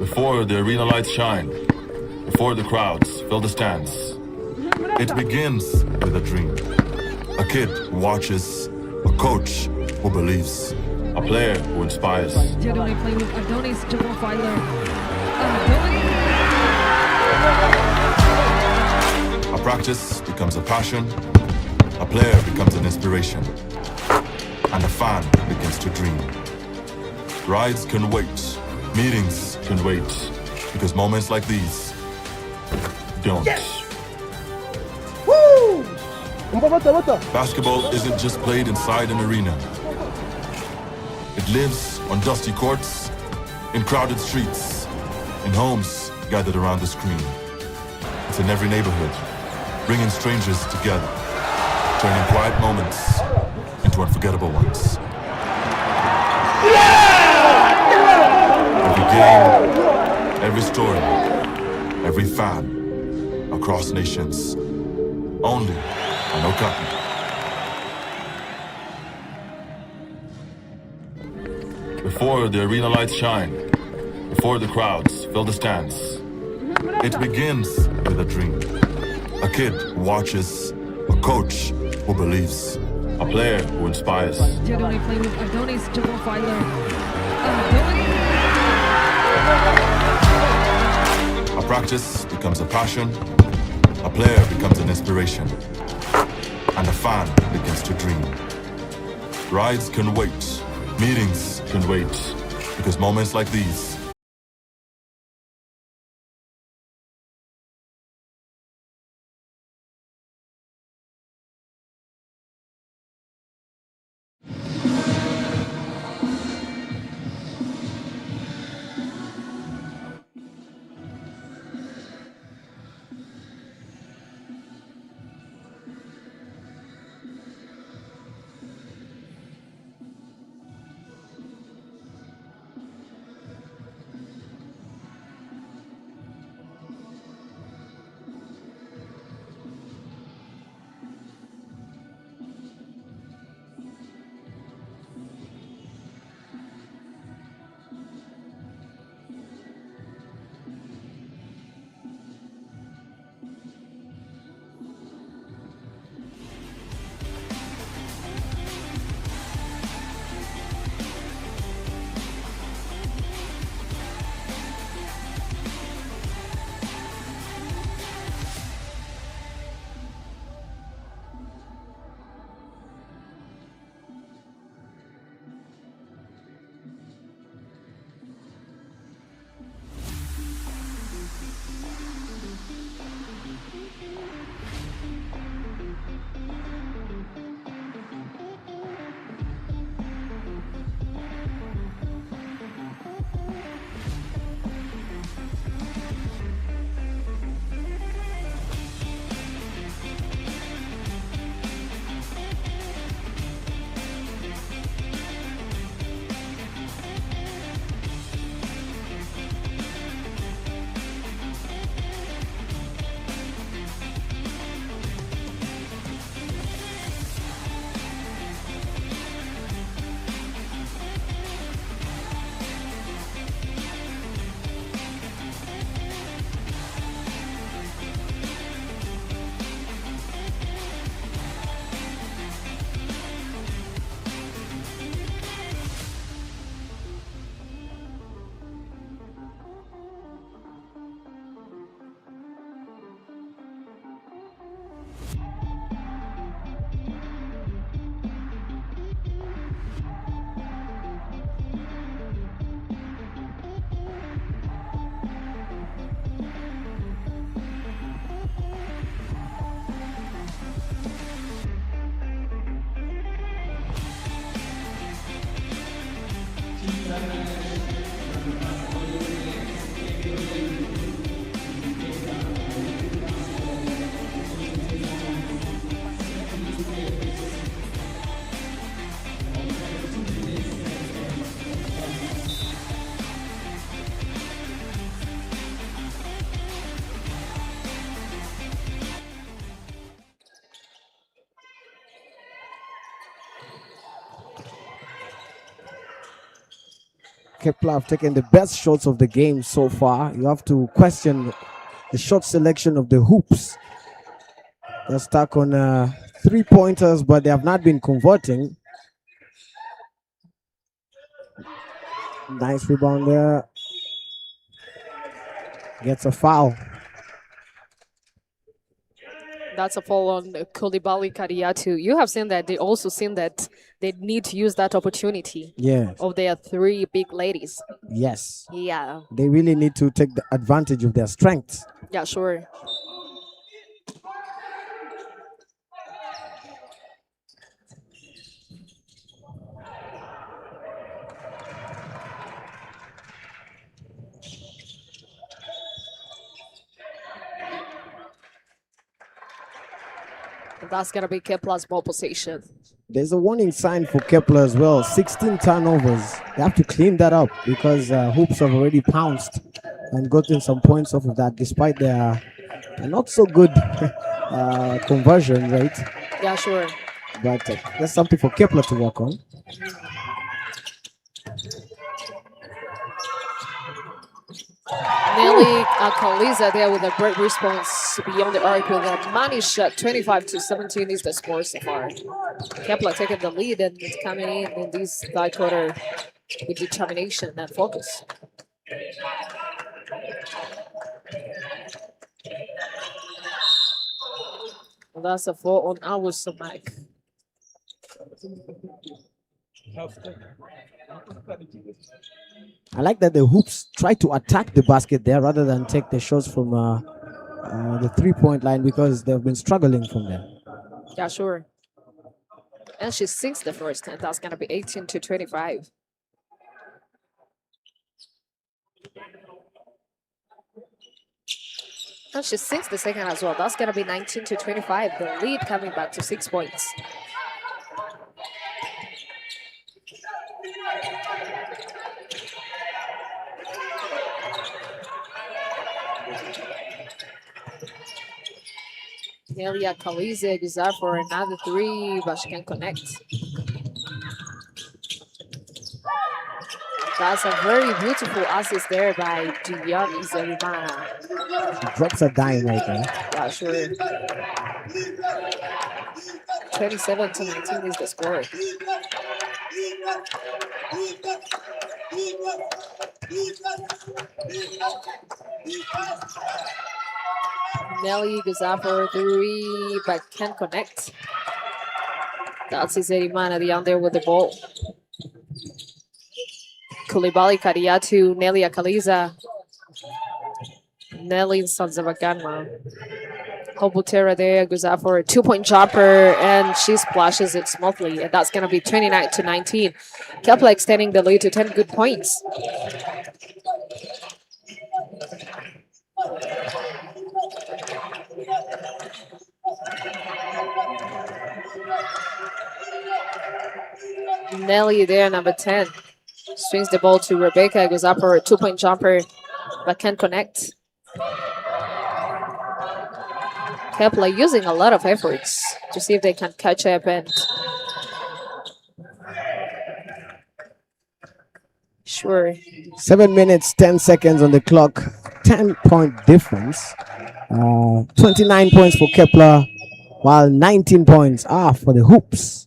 Before the arena lights shine, before the crowds fill the stands, it begins with a dream. A kid who watches, a coach who believes, a player who inspires. Adoni playing with Adonis Jabofiler. Adonis. A practice becomes a passion, a player becomes an inspiration, and a fan begins to dream. Rides can wait, meetings can wait, because moments like these don't. Basketball isn't just played inside an arena. It lives on dusty courts, in crowded streets, in homes gathered around the screen. It's in every neighborhood, bringing strangers together, turning quiet moments into unforgettable ones. Every game, every story, every fan, across nations, only on Okapi. Before the arena lights shine, before the crowds fill the stands, it begins with a dream. A kid who watches, a coach who believes, a player who inspires. Adoni playing with Adonis Jabofiler. Adonis. A practice becomes a passion, a player becomes an inspiration, and a fan begins to dream. Rides can wait, meetings can wait, because moments like these Kepler have taken the best shots of the game so far. You have to question the shot selection of the hoops. They're stuck on 3-pointers, but they have not been converting. Nice rebound there. Gets a foul. That's a foul on Koulibaly Kadiatu. You have seen that. They also seen that they need to use that opportunity Yeah. of their three big ladies. Yes. Yeah. They really need to take the advantage of their strengths. Yeah, sure. That's going to be Kepler's ball possession. There's a warning sign for Kepler as well. 16 turnovers. They have to clean that up because hoops have already pounced and gotten some points off of that, despite their not so good conversion rate. Yeah, sure. But that's something for Kepler to work on. Nelly Akaliza there with a great response beyond the arc with a money shot. 25-17 is the score so far. Kepler taking the lead and it's coming in this third quarter with determination and focus. Well, that's a 4 on our Samak. I like that the hoops try to attack the basket there rather than take the shots from the 3-point line because they've been struggling from there. Yeah, sure. And she sinks the first, and that's going to be 18-25. And she sinks the second as well. That's going to be 19-25. The lead coming back to 6 points. Nelia Kalize is up for another 3, but she can connect. That's a very beautiful assist there by Dion Zerimana. She drops a dime right there. Yeah, sure. 27-19 is the score. Nelly goes up for 3, but can't connect. That's Zerimana, the under with the ball. Koulibaly Kadiatu, Nelly Akaliza, Nelly Sanzavaganma. Hobutera there goes out for a 2-point jumper and she splashes it smoothly, and that's going to be 29-19. Kepler extending the lead to 10 good points. Nelly there, number 10. Swings the ball to Rebecca, goes up for a 2-point jumper, but can't connect. Kepler using a lot of efforts to see if they can catch up and sure. 7 minutes, 10 seconds on the clock. 10-point difference. 29 points for Kepler, while 19 points are for the hoops.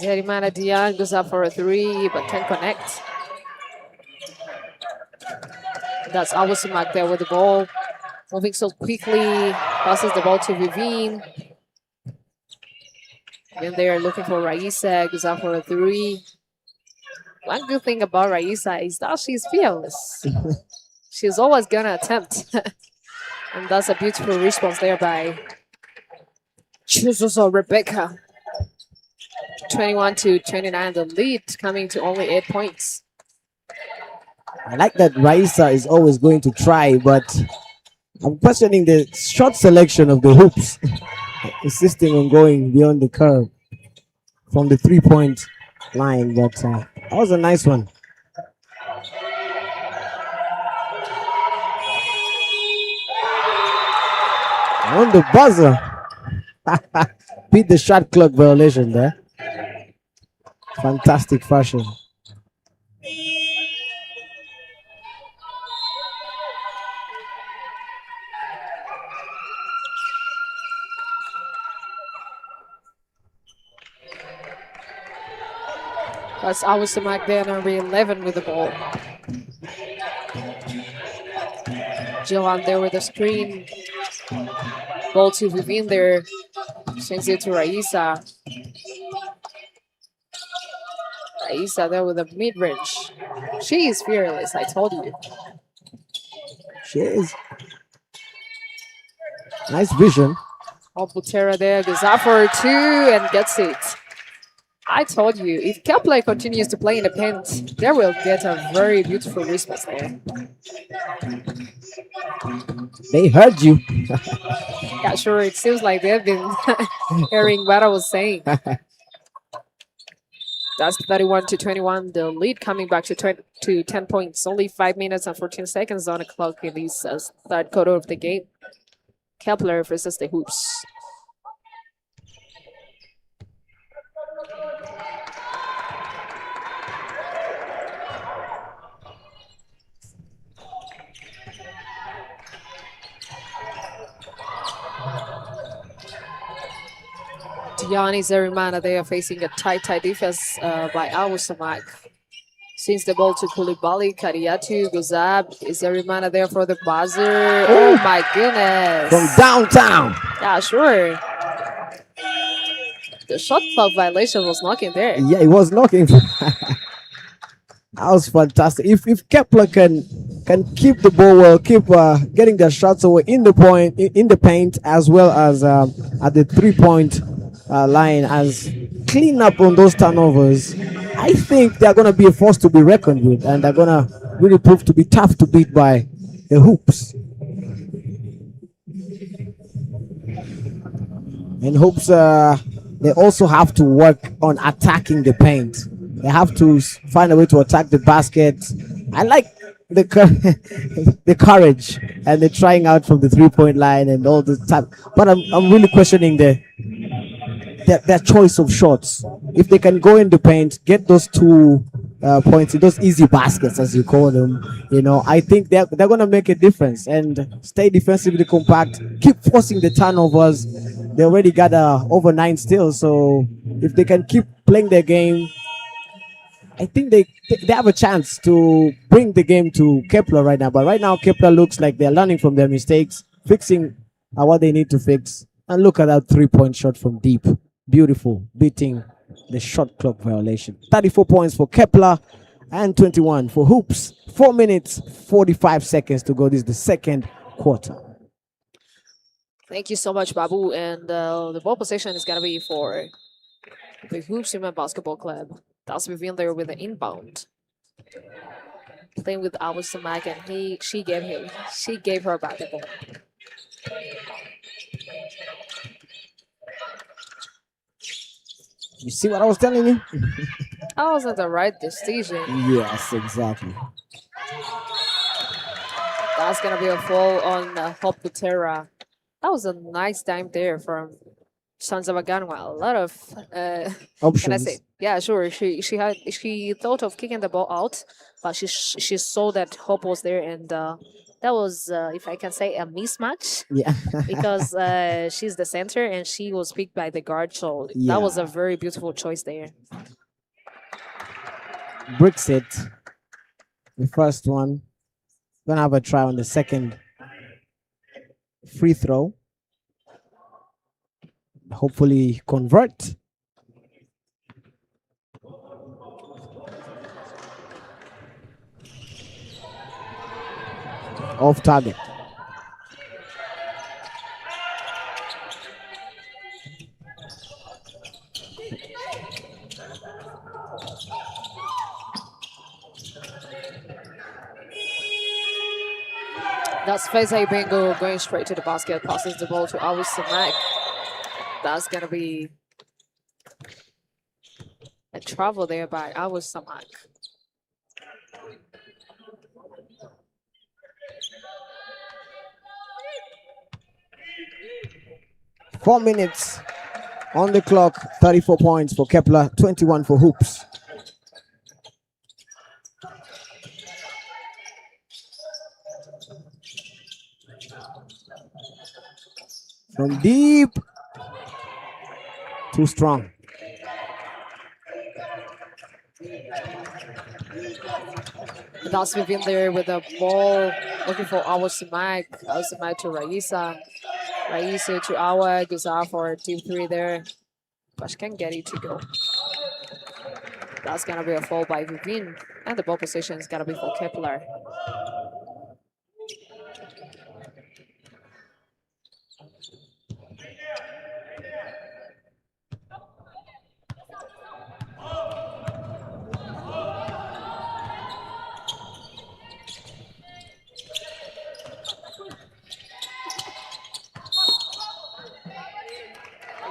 Zerimana Dion goes up for a 3, but can't connect. That's Awasumak there with the ball. Moving so quickly, passes the ball to Vivine. Then they are looking for Raisa, goes up for a 3. One good thing about Raisa is that she's fearless. She's always gonna attempt. And that's a beautiful response there by Chuzozo Rebecca. 21-29, the lead coming to only 8 points. I like that Raisa is always going to try, but I'm questioning the shot selection of the hoops, insisting on going beyond the curve. from the 3-point line, but that was a nice one. On the buzzer. Beat the shot clock violation there. Fantastic fashion. That's Awas Samak there, number 11 with the ball. Johan there with the screen. Ball to Vivin there. Sends it to Raisa. Raisa there with a mid-range. She is fearless, I told you. She is. Nice vision. Butera there goes out for 2 and gets it. I told you, if KEPLER continues to play in the paint, they will get a very beautiful response there. They heard you. Yeah, sure, it seems like they've been hearing what I was saying. That's 31-21, the lead coming back to 10 points. Only 5 minutes and 14 seconds on the clock in this third quarter of the game. KEPLER versus the Hoops. Gianni Zerimana, they are facing a tight defense by Awasamak. Since the ball to Koulibaly, Kariatu goes up. Is Zerimana there for the buzzer? Oh my goodness. From downtown. Yeah, sure. The shot clock violation was knocking there. Yeah, it was knocking. That was fantastic. If KEPLER can keep the ball well, keep getting their shots away in the paint, as well as at the 3-point line, as clean up on those turnovers, I think they're going to be a force to be reckoned with, and they're going to really prove to be tough to beat by the Hoops. And Hoops, they also have to work on attacking the paint. They have to find a way to attack the basket. I like the courage and the trying out from the 3-point line and all this type. But I'm really questioning their choice of shots. If they can go in the paint, get those 2 points, those easy baskets as you call them, I think they're going to make a difference and stay defensively compact, keep forcing the turnovers. They already got over 9 still, so if they can keep playing their game, I think they have a chance to bring the game to KEPLER right now. But right now, KEPLER looks like they're learning from their mistakes, fixing what they need to fix. And look at that 3-point shot from deep. Beautiful, beating the shot clock violation. 34 points for KEPLER and 21 for Hoops. 4 minutes, 45 seconds to go. This is the second quarter. Thank you so much, Babu. And the ball possession is going to be for the Hoops Women Basketball Club. That's Vivian there with the inbound. Playing with Awas Samak, and she gave her back the ball. You see what I was telling you? That wasn't the right decision. Yes, exactly. That's going to be a fall on Butera. That was a nice time there from Sanzabaganwa. A lot of options. Can I say? Yeah, sure. She thought of kicking the ball out, but she saw that Hope was there, and that was, if I can say, a mismatch. Yeah. Because she's the center and she was picked by the guard, so yeah. That was a very beautiful choice there. Bricks it. The first one. Gonna have a try on the second free throw. Hopefully convert. Off target. That's Fezai Bengo going straight to the basket, passes the ball to Awas Samak. That's going to be travel there by our Samak. Four minutes on the clock. 34 points for Kepler, 21 for Hoops. From deep. Too strong. That's within there with the ball, looking for our Samak. Our Samak to Raisa. Raisa to our, goes out for deep three there. But she can't get it to go. That's gonna be a fall by Vivin. And the ball position is gonna be for Kepler.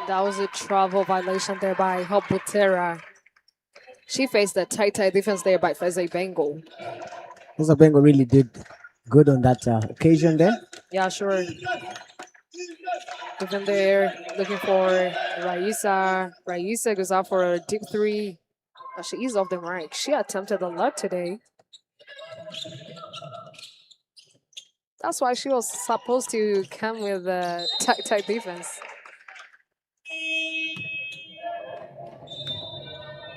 That was a travel violation there by Hoputera. She faced a tight defense there by Feze Bengal. Feza Bengal really did good on that occasion there. Yeah, sure. Even there, looking for Raisa. Raisa goes out for a deep three. But she is off the mark. She attempted a lot today. That's why she was supposed to come with a tight defense.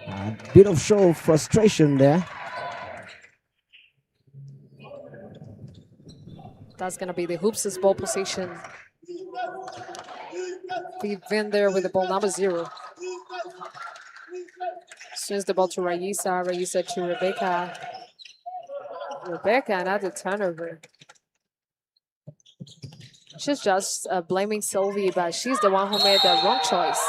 A bit of show of frustration there. That's going to be the Hoops' ball position. We've been there with the ball number 0. Swings the ball to Raisa. Raisa to Rebecca. Rebecca, another turnover. She's just blaming Sylvie, but she's the one who made the wrong choice.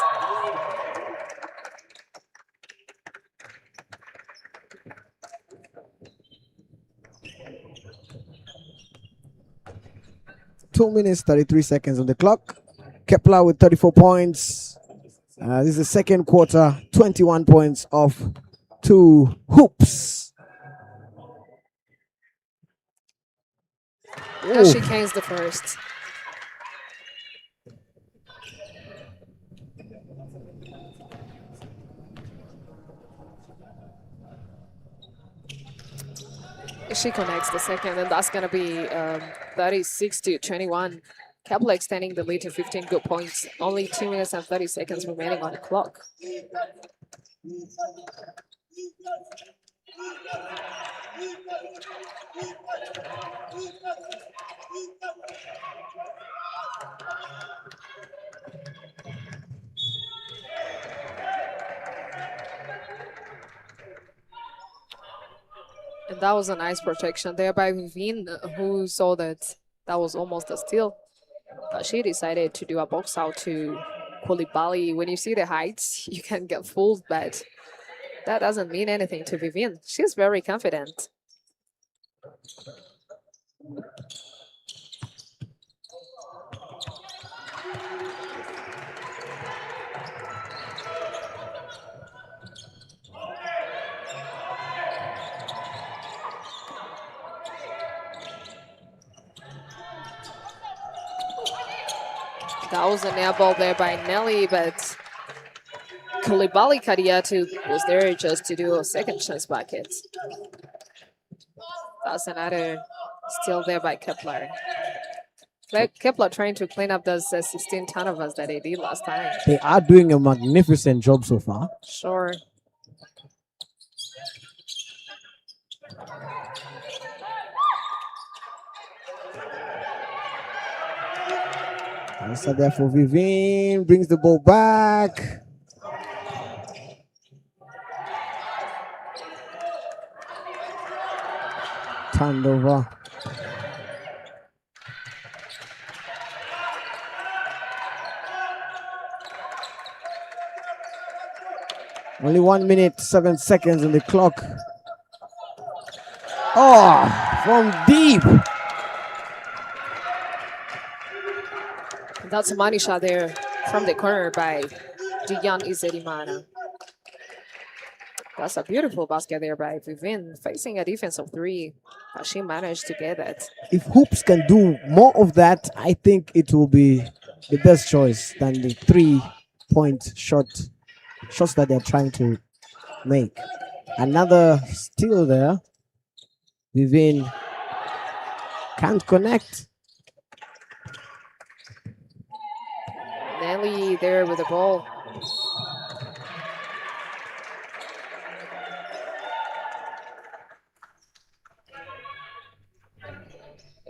Two minutes, 33 seconds on the clock. Kepler with 34 points. This is the second quarter, 21 points off 2 Hoops. And she canes the first. She connects the second, and that's going to be 36-21. Kepler extending the lead to 15 good points. Only 2 minutes and 30 seconds remaining on the clock. And that was a nice protection there by Vivin, who saw that that was almost a steal. But she decided to do a box out to Koulibaly. When you see the heights, you can get fooled, but that doesn't mean anything to Vivin. She's very confident. That was an air ball there by Nelly, but Koulibaly Kadiatu was there just to do a second chance bucket. That's another steal there by Kepler. Kepler trying to clean up those 16 turnovers that they did last time. They are doing a magnificent job so far. Sure. Answer there for Vivin, brings the ball back. Turned over. Only 1 minute, 7 seconds on the clock. Oh, from deep. That's a money shot there from the corner by Dion Izerimana. That's a beautiful basket there by Vivin, facing a defense of 3. But she managed to get it. If Hoops can do more of that, I think it will be the best choice than the 3-point shots that they're trying to make. Another steal there. Vivin can't connect. Nelly there with the ball.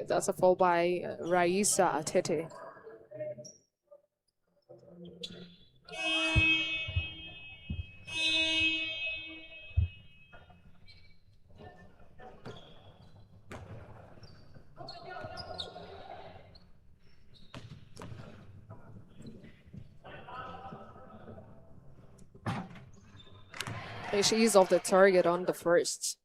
That's a foul by Raisa Atete. And she is off the target on the first.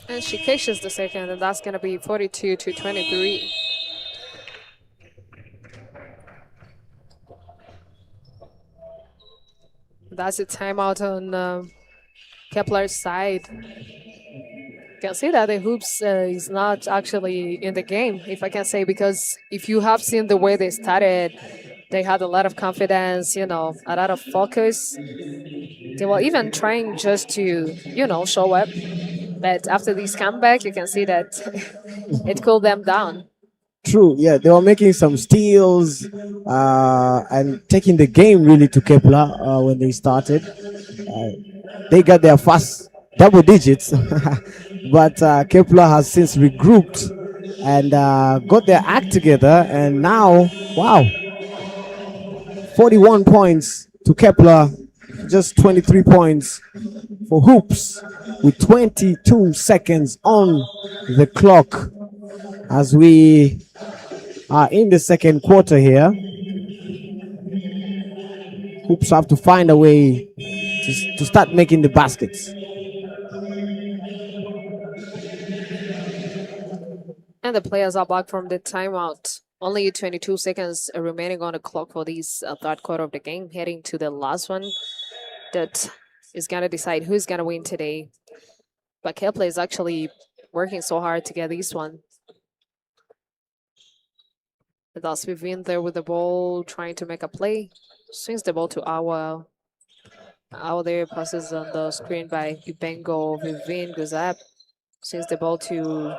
And she catches the second, and that's going to be 42-23. That's a timeout on Kepler's side. You can see that the hoops is not actually in the game, if I can say, because if you have seen the way they started, they had a lot of confidence, you know, a lot of focus. They were even trying just to, you know, show up. But after this comeback, you can see that it cooled them down. True, yeah, they were making some steals and taking the game really to Kepler when they started. They got their first double digits, but Kepler has since regrouped and got their act together. And now, wow, 41 points to Kepler, just 23 points for Hoops with 22 seconds on the clock as we are in the second quarter here. Hoops have to find a way to start making the baskets. And the players are back from the timeout. Only 22 seconds remaining on the clock for this third quarter of the game, heading to the last one that is going to decide who's going to win today. But Kepler is actually working so hard to get this one. Thus, we've been there with the ball, trying to make a play. Swings the ball to Awa. Awa there passes on the screen by Ibengo. Vivin goes up. Swings the ball to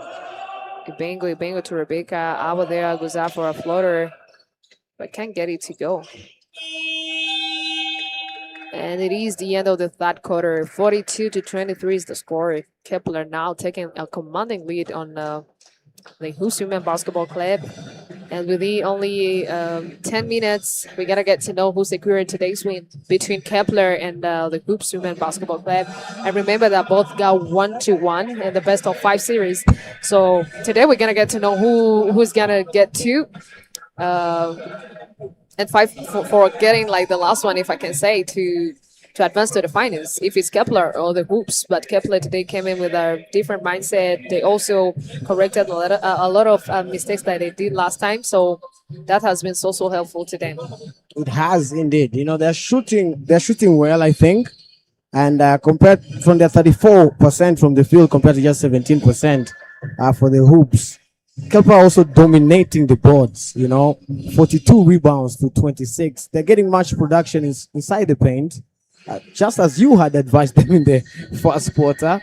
Ibengo. Ibengo to Rebecca. Awa there goes up for a floater, but can't get it to go. And it is the end of the third quarter. 42-23 is the score. Kepler now taking a commanding lead on the Hoops Women Basketball Club. And within only 10 minutes, we got to get to know who secured today's win between Kepler and the Hoops Women Basketball Club. And remember that both got 1-1 in the best of 5 series. So today we're going to get to know who's going to get 2. And 5 for getting like the last one, if I can say, to advance to the finals, if it's Kepler or the Hoops. But Kepler today came in with a different mindset. They also corrected a lot of mistakes that they did last time. So that has been so helpful to them. It has indeed. You know, they're shooting well, I think. And compared from their 34% from the field compared to just 17% for the Hoops. Kepler also dominating the boards, you know, 42 rebounds to 26. They're getting much production inside the paint, just as you had advised them in the first quarter.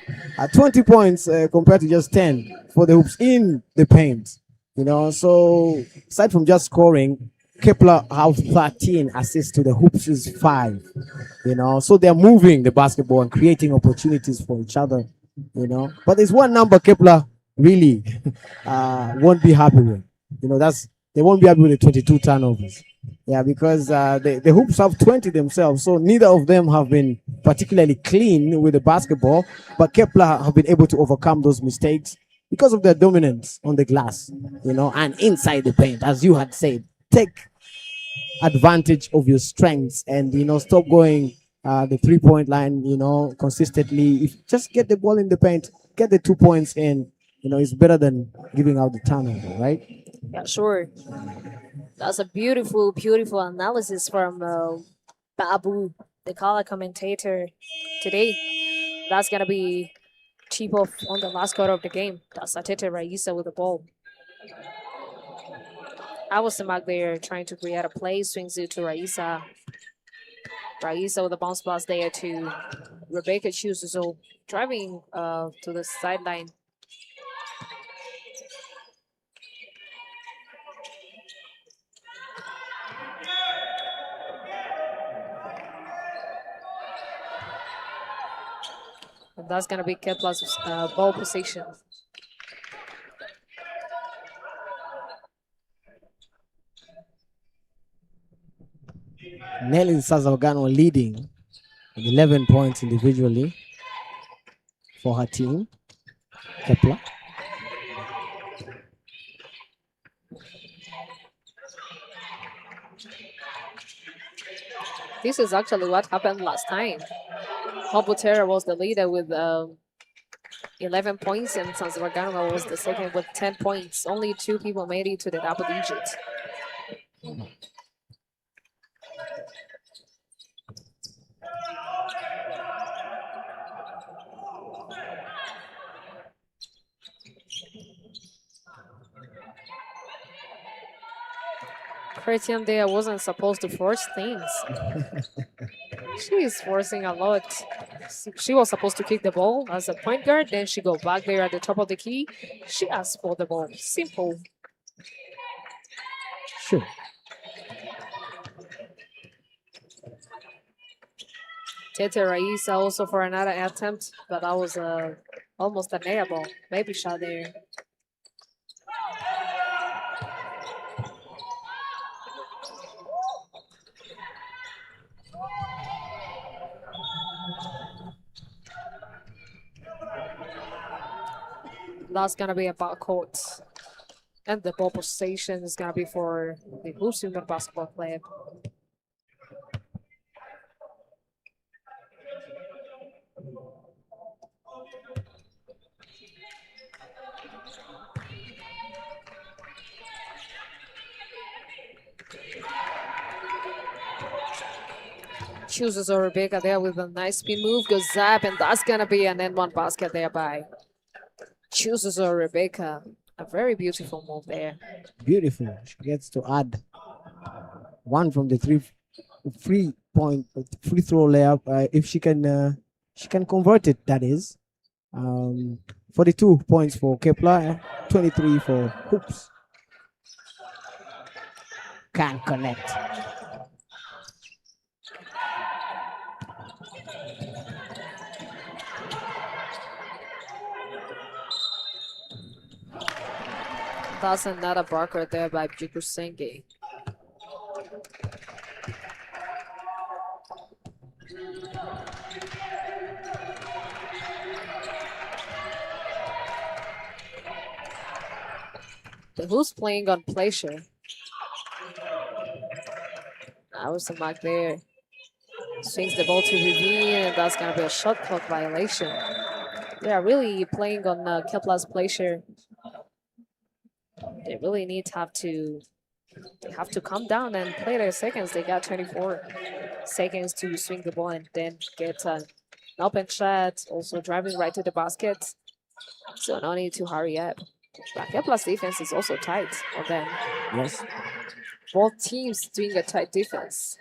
20 points compared to just 10 for the Hoops in the paint, you know. So aside from just scoring, Kepler have 13 assists to the Hoops is 5, you know. So they're moving the basketball and creating opportunities for each other, you know. But there's one number Kepler really won't be happy with. You know, they won't be happy with the 22 turnovers. Yeah, because the Hoops have 20 themselves, so neither of them have been particularly clean with the basketball, but Kepler have been able to overcome those mistakes because of their dominance on the glass, you know, and inside the paint, as you had said. Take advantage of your strengths and, you know, stop going the 3-point line, you know, consistently. If just get the ball in the paint, get the 2 points in, it's better than giving out the turnover, right? Yeah, sure. That's a beautiful, beautiful analysis from Babu, the color commentator today. That's gonna be tip off on the last quarter of the game. That's Atete Raisa with the ball. I was the mark there trying to create a play, swings it to Raisa. Raisa with a bounce pass there to Rebecca chooses so driving to the sideline. And that's gonna be Kepler's ball position. Nelly Sazavagano leading with 11 points individually for her team, Kepler. This is actually what happened last time. Hobotera was the leader with 11 points, and Sanzavagano was the second with 10 points. Only 2 people made it to the double digits. Christian there wasn't supposed to force things. She is forcing a lot. She was supposed to kick the ball as a point guard, then she go back there at the top of the key. She asked for the ball. Simple. Sure. Tete Raisa also for another attempt, but that was almost a nail ball. Maybe shot there. That's gonna be a backcourt. And the ball possession is gonna be for the Husumer basketball player. Chooses a Rebecca there with a nice spin move, goes zap, and that's gonna be an N1 basket there by chooses a Rebecca. A very beautiful move there. Beautiful. She gets to add one from the free throw layup. If she can convert it, that is. 42 points for Kepler, 23 for Hoops. Can't connect. That's another barker there by Jukusenge. But who's playing on pleasure? That was the mark there. Swings the ball to Vivian, and that's gonna be a shot clock violation. They are really playing on Kepler's pleasure. They really need to have to come down and play their seconds. They got 24 seconds to swing the ball and then get an open shot, also driving right to the basket. So no need to hurry up. But Kepler's defense is also tight on them. Yes. Both teams doing a tight defense.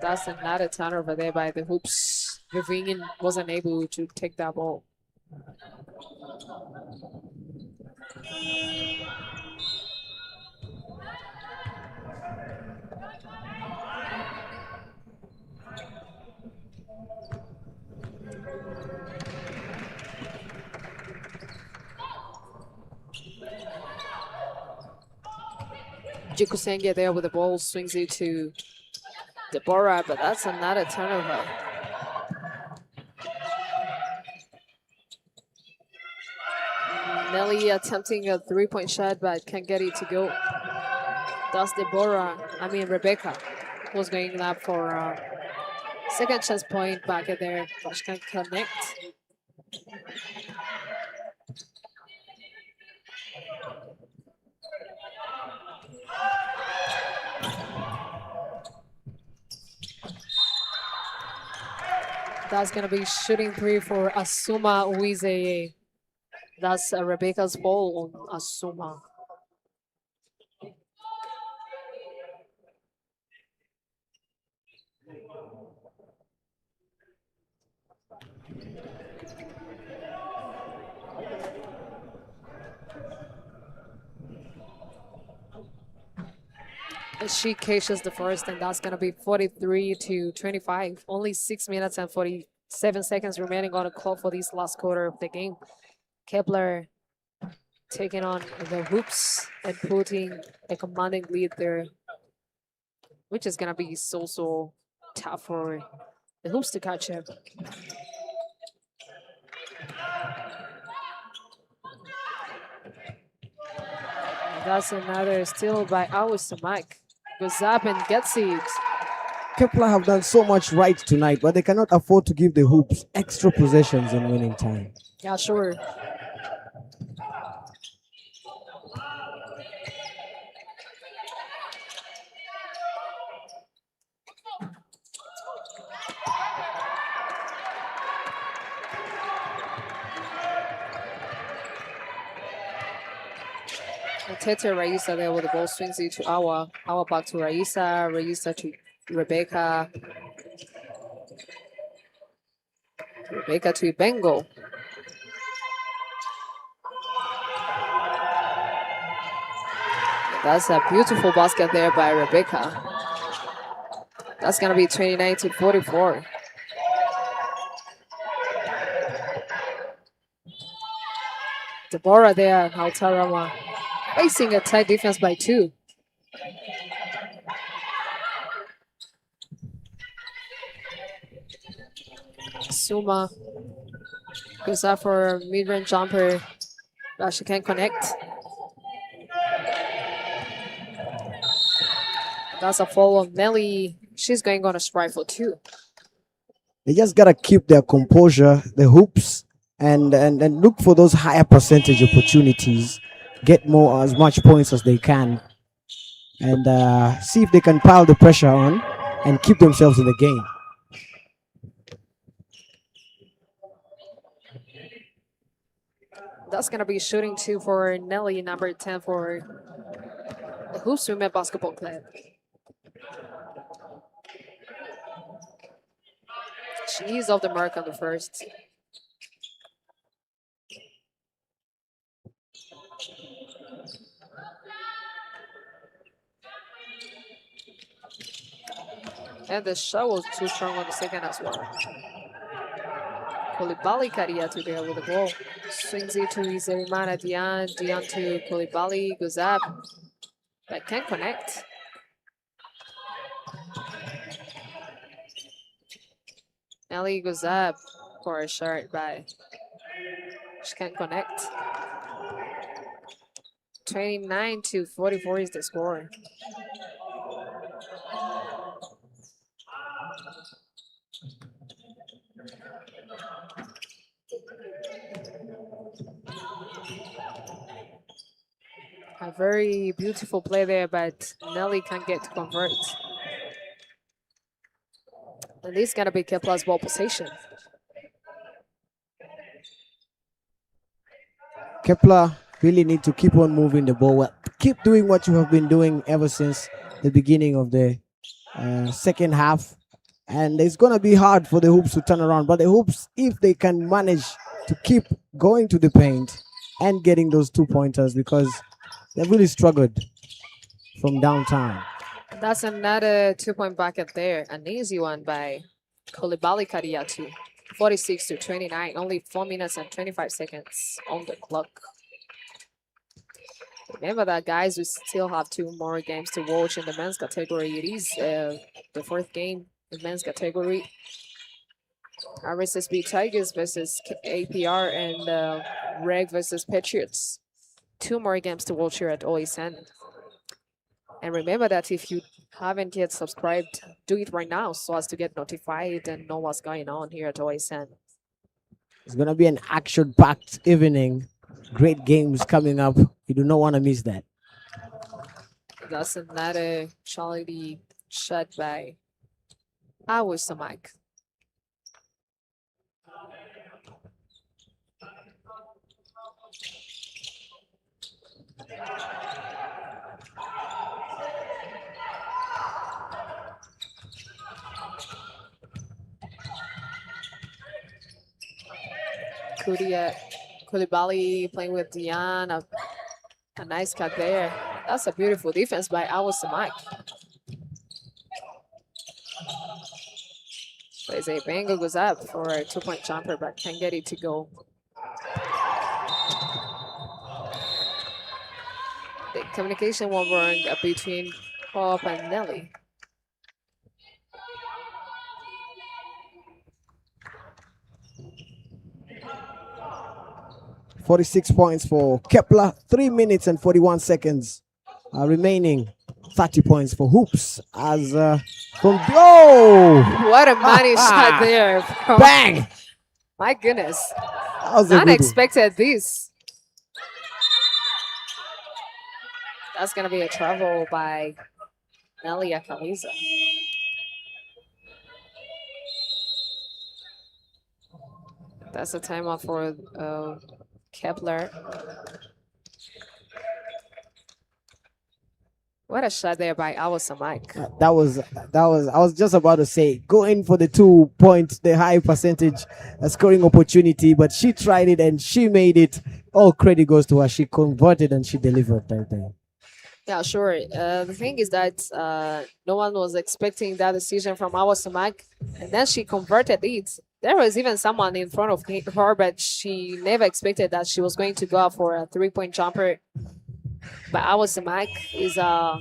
That's another turnover there by the Hoops. Vivian wasn't able to take that ball. Jukusenge there with the ball, swings it to Deborah, but that's another turnover. Nelly attempting a three-point shot, but can't get it to go. That's Rebecca, who's going up for second chance point back at there, but she can't connect. That's gonna be shooting three for Asuma Uizeye. That's Rebecca's ball on Asuma. She caches the first, and that's gonna be 43-25. Only 6 minutes and 47 seconds remaining on the clock for this last quarter of the game. KEPLER taking on the hoops and putting a commanding lead there, which is gonna be so tough for the hoops to catch up. That's another steal by Awisamak. Goes up and gets it. Kepler have done so much right tonight, but they cannot afford to give the hoops extra possessions in winning time. Yeah, sure. Tete Raisa there with the ball swings it to Awa. Awa back to Raisa. Raisa to Rebecca. Rebecca to Bengo. That's a beautiful basket there by Rebecca. That's gonna be 29-44. Deborah there, Altarama, facing a tight defense by 2. Suma goes up for a mid-range jumper, but she can't connect. That's a foul on Nelly. She's going on a strike for 2. They just gotta keep their composure, the hoops, and look for those higher percentage opportunities, get as much points as they can, and see if they can pile the pressure on and keep themselves in the game. That's gonna be shooting 2 for Nelly, number 10 for the Hoops Women Basketball Club. She's off the mark on the first. And the shot was too strong on the second as well. Koulibaly Kariatu there with the ball. Swings it to Izerimana Dian. Dian to Koulibaly. Goes up. But can't connect. Nelly goes up for a shot, but she can't connect. 29-44 is the score. A very beautiful play there, but Nelly can't get to convert. And this is gonna be Kepler's ball possession. Kepler really need to keep on moving the ball well. Keep doing what you have been doing ever since the beginning of the second half. And it's going to be hard for the hoops to turn around. But the hoops, if they can manage to keep going to the paint and getting those 2-pointers, because they've really struggled from downtown. That's another 2-point bucket there. An easy one by Koulibaly Kariatu. 46-29. Only 4 minutes and 25 seconds on the clock. Remember that, guys, we still have 2 more games to watch in the men's category. It is the 4th game in men's category. RSSB Tigers versus APR and Reg versus Patriots. 2 more games to watch here at OSN. And remember that if you haven't yet subscribed, do it right now so as to get notified and know what's going on here at OSN. It's going to be an action-packed evening. Great games coming up. You do not want to miss that. That's another Charlie shot by Awasamak. Koulibaly playing with Diane. A nice cut there. That's a beautiful defense by Awasamak. There's a Bengo goes up for a 2-point jumper, but can't get it to go. The communication won't work between Pop and Nelly. 46 points for Kepler. 3 minutes and 41 seconds remaining. 30 points for Hoops as from what a money shot there. Bang! My goodness. That was a good one. Unexpected this. That's going to be a travel by Nelly Akaliza. That's a timeout for Kepler. What a shot there by Awasamak. That was I was just about to say go in for the 2 points, the high percentage scoring opportunity, but she tried it and she made it. All credit goes to her. She converted and she delivered right there. Yeah, sure. The thing is that no one was expecting that decision from Awasamak, and then she converted it. There was even someone in front of her, but she never expected that she was going to go out for a 3-point jumper. But Awasamak is a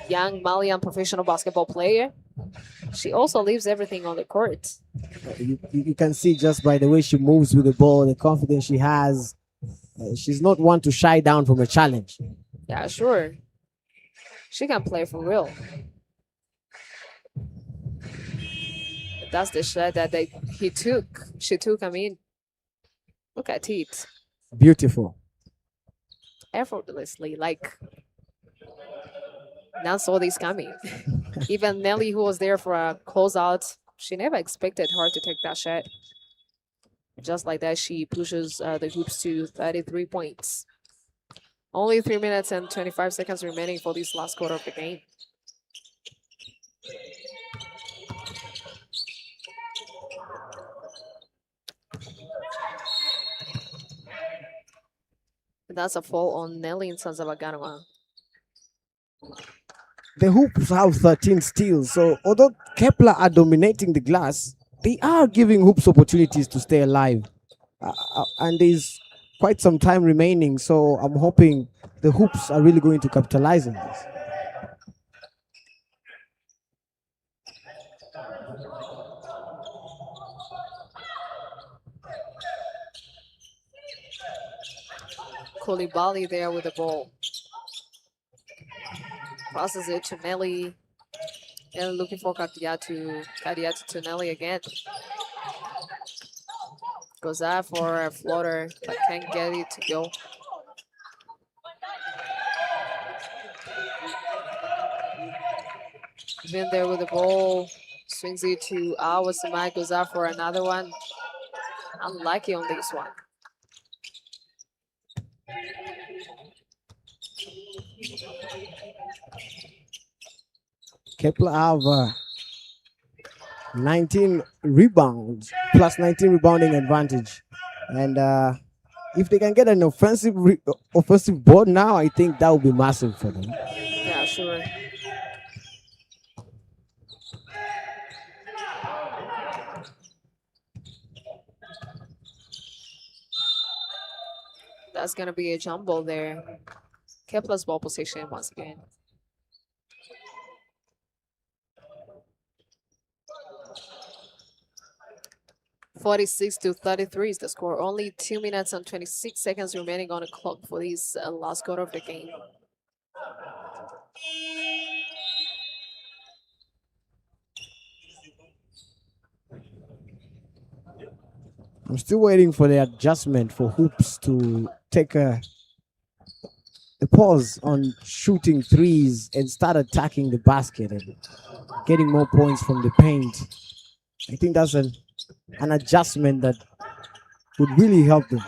young Malian professional basketball player. She also leaves everything on the court. You can see just by the way she moves with the ball, the confidence she has. She's not one to shy down from a challenge. Yeah, sure. She can play for real. That's the shot that she took. I mean, look at it. Beautiful. Effortlessly, like now saw this coming. Even Nelly, who was there for a closeout, she never expected her to take that shot. Just like that, she pushes the hoops to 33 points. Only 3 minutes and 25 seconds remaining for this last quarter of the game. That's a fall on Nelly in Sanzabaganwa. The Hoops have 13 steals, so although Kepler are dominating the glass, they are giving Hoops opportunities to stay alive. And there's quite some time remaining, so I'm hoping the Hoops are really going to capitalize on this. Koulibaly there with the ball. Passes it to Nelly. And looking for Kadiatu to Nelly again. Goes out for a floater, but can't get it to go. Been there with the ball. Swings it to Awasamak. Goes out for another one. Unlucky on this one. Kepler have 19 rebounds, plus 19 rebounding advantage. And if they can get an offensive board now, I think that would be massive for them. Yeah, sure. That's going to be a jump ball there. Kepler's ball position once again. 46-33 is the score. Only 2 minutes and 26 seconds remaining on the clock for this last quarter of the game. I'm still waiting for the adjustment for Hoops to take a pause on shooting threes and start attacking the basket and getting more points from the paint. I think that's an adjustment that would really help them.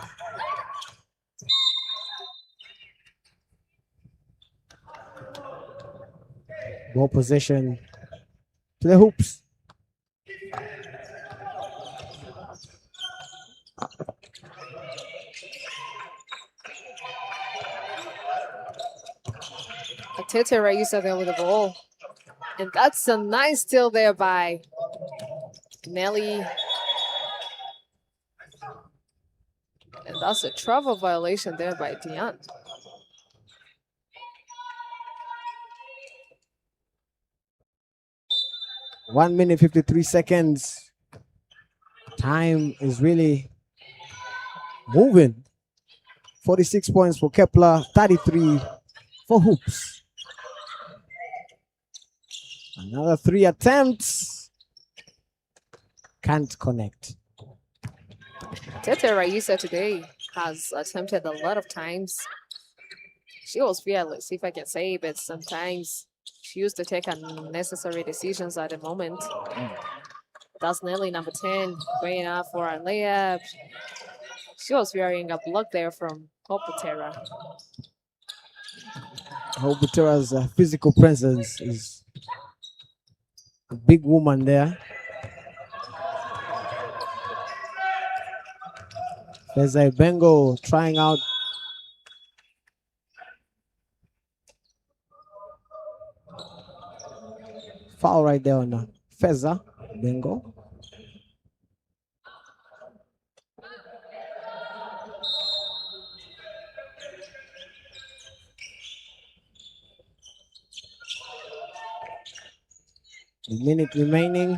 Ball possession to the Hoops. Tete Raisa there with the ball. And that's a nice steal there by Nelly. And that's a travel violation there by Dion. One minute, 53 seconds. Time is really moving. 46 points for Kepler, 33 for Hoops. Another 3 attempts. Can't connect. Tete Raisa today has attempted a lot of times. She was fearless, if I can say, but sometimes she used to take unnecessary decisions at the moment. That's Nelly, number 10, going up for a layup. She was wearing a block there from Hoputera. Hoputera's physical presence is a big woman there. There's a Bengo trying out. Foul right there on Feza Bengo. A minute remaining.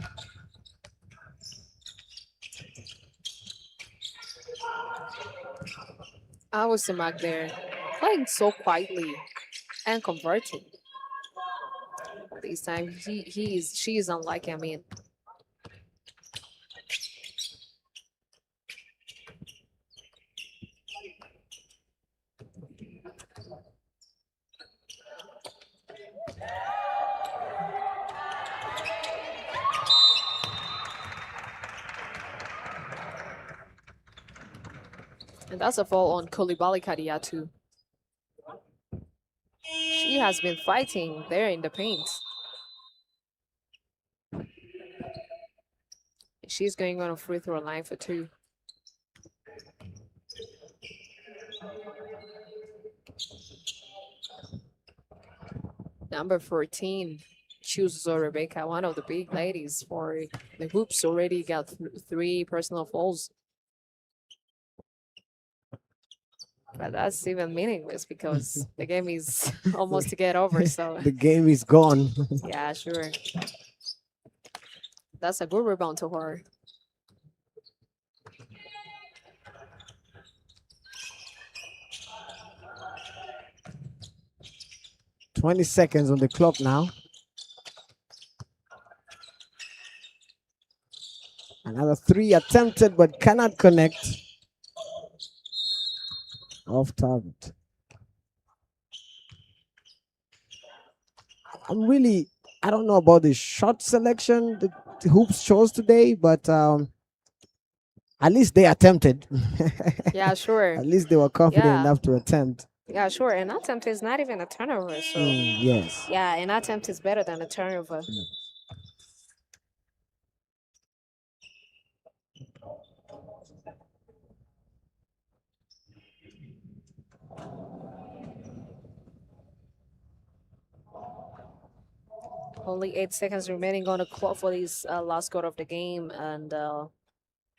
I was the mark there, playing so quietly and converting. This time she is unlike Amin. And that's a fall on Coulibaly Kadiatu. She has been fighting there in the paint. She's going on a free throw line for 2. Number 14 chooses Rebecca, one of the big ladies for the Hoops, already got 3 personal fouls. But that's even meaningless because the game is almost to get over. So The game is gone. yeah, sure. That's a good rebound to her. $20 seconds on the clock now. Another 3 attempted but cannot connect. Off target. I don't know about the shot selection the Hoops chose today, but at least they attempted. Yeah, sure. At least they were confident Yeah. enough to attempt. Yeah, sure. An attempt is not even a turnover. So Yes. yeah, an attempt is better than a turnover. Only 8 seconds remaining on the clock for this last quarter of the game, and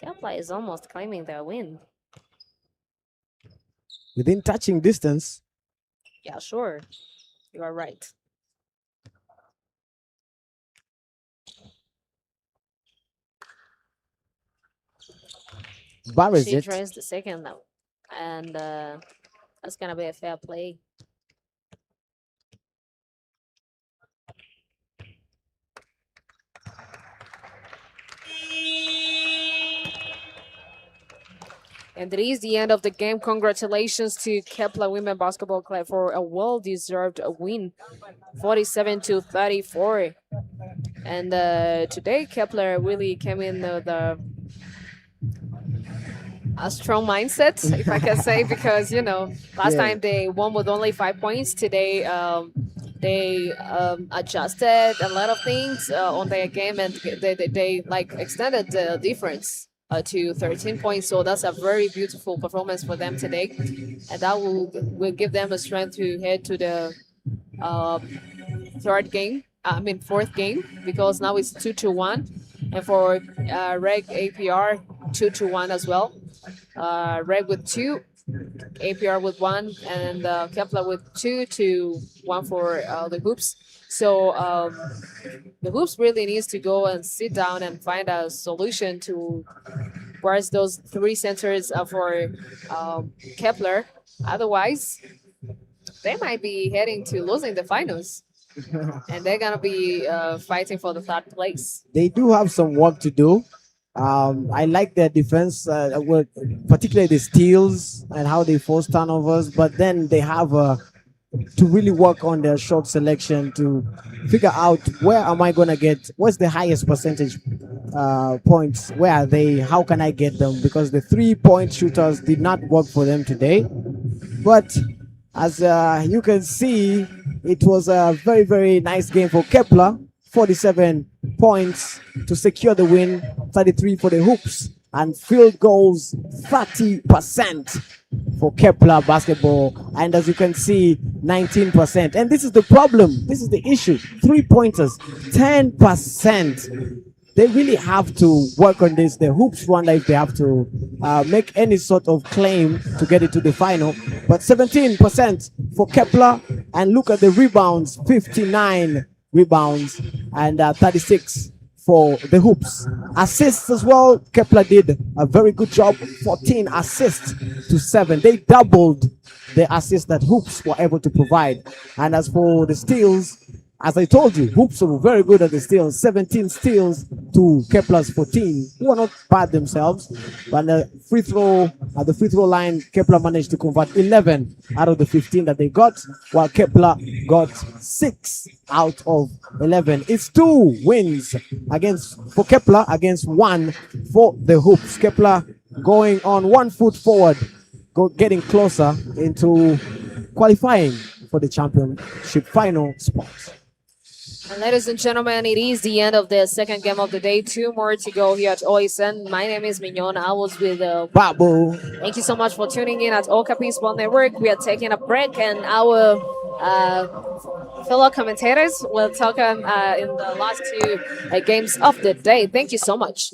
KEPLER is almost claiming their win. Within touching distance. Yeah, sure. You are right. Barres She it. drains the second now. And that's gonna be a fair play. And it is the end of the game. Congratulations to Kepler Women Basketball Club for a well-deserved win, 47-34. And today Kepler really came in with a strong mindset, if I can say, because last time they won with only 5 points. Today they adjusted a lot of things on their game, and they like extended the difference to 13 points. So that's a very beautiful performance for them today, and that will give them the strength to head to the fourth game, because now it's 2-1, and for Reg APR 2-1 as well. Reg with 2, APR with 1, and Kepler with 2-1 for the hoops. So the hoops really needs to go and sit down and find a solution to where's those 3 centers for Kepler. Otherwise, they might be heading to losing the finals. And they're gonna be fighting for the 3rd place. They do have some work to do. I like their defense, particularly the steals and how they force turnovers. But then they have to really work on their shot selection to figure out where am I gonna get, what's the highest percentage points, where are they, how can I get them, because the 3-point shooters did not work for them today. But as you can see, it was a very, very nice game for Kepler. 47 points to secure the win, 33 for the hoops, and field goals 30% for Kepler basketball. And as you can see, 19%. And this is the problem. This is the issue. 3-pointers, 10%. They really have to work on this. The hoops wonder if they have to make any sort of claim to get it to the final. But 17% for Kepler. And look at the rebounds, 59 rebounds and 36 for the hoops. Assists as well, Kepler did a very good job, 14 assists to 7. They doubled the assists that hoops were able to provide. And as for the steals, as I told you, hoops were very good at the steals. 17 steals to Kepler's 14, who are not bad themselves. But at the free throw line, Kepler managed to convert 11 out of the 15 that they got, while Kepler got 6 out of 11. It's 2 wins for Kepler against 1 for the hoops. Kepler going on 1 foot forward, getting closer into qualifying for the championship final spot. And ladies and gentlemen, it is the end of the 2nd game of the day. 2 more to go here at OSN. My name is Mignon. I was with Babu. Thank you so much for tuning in at Okapi Sport Network. We are taking a break, and our fellow commentators will talk in the last 2 games of the day. Thank you so much.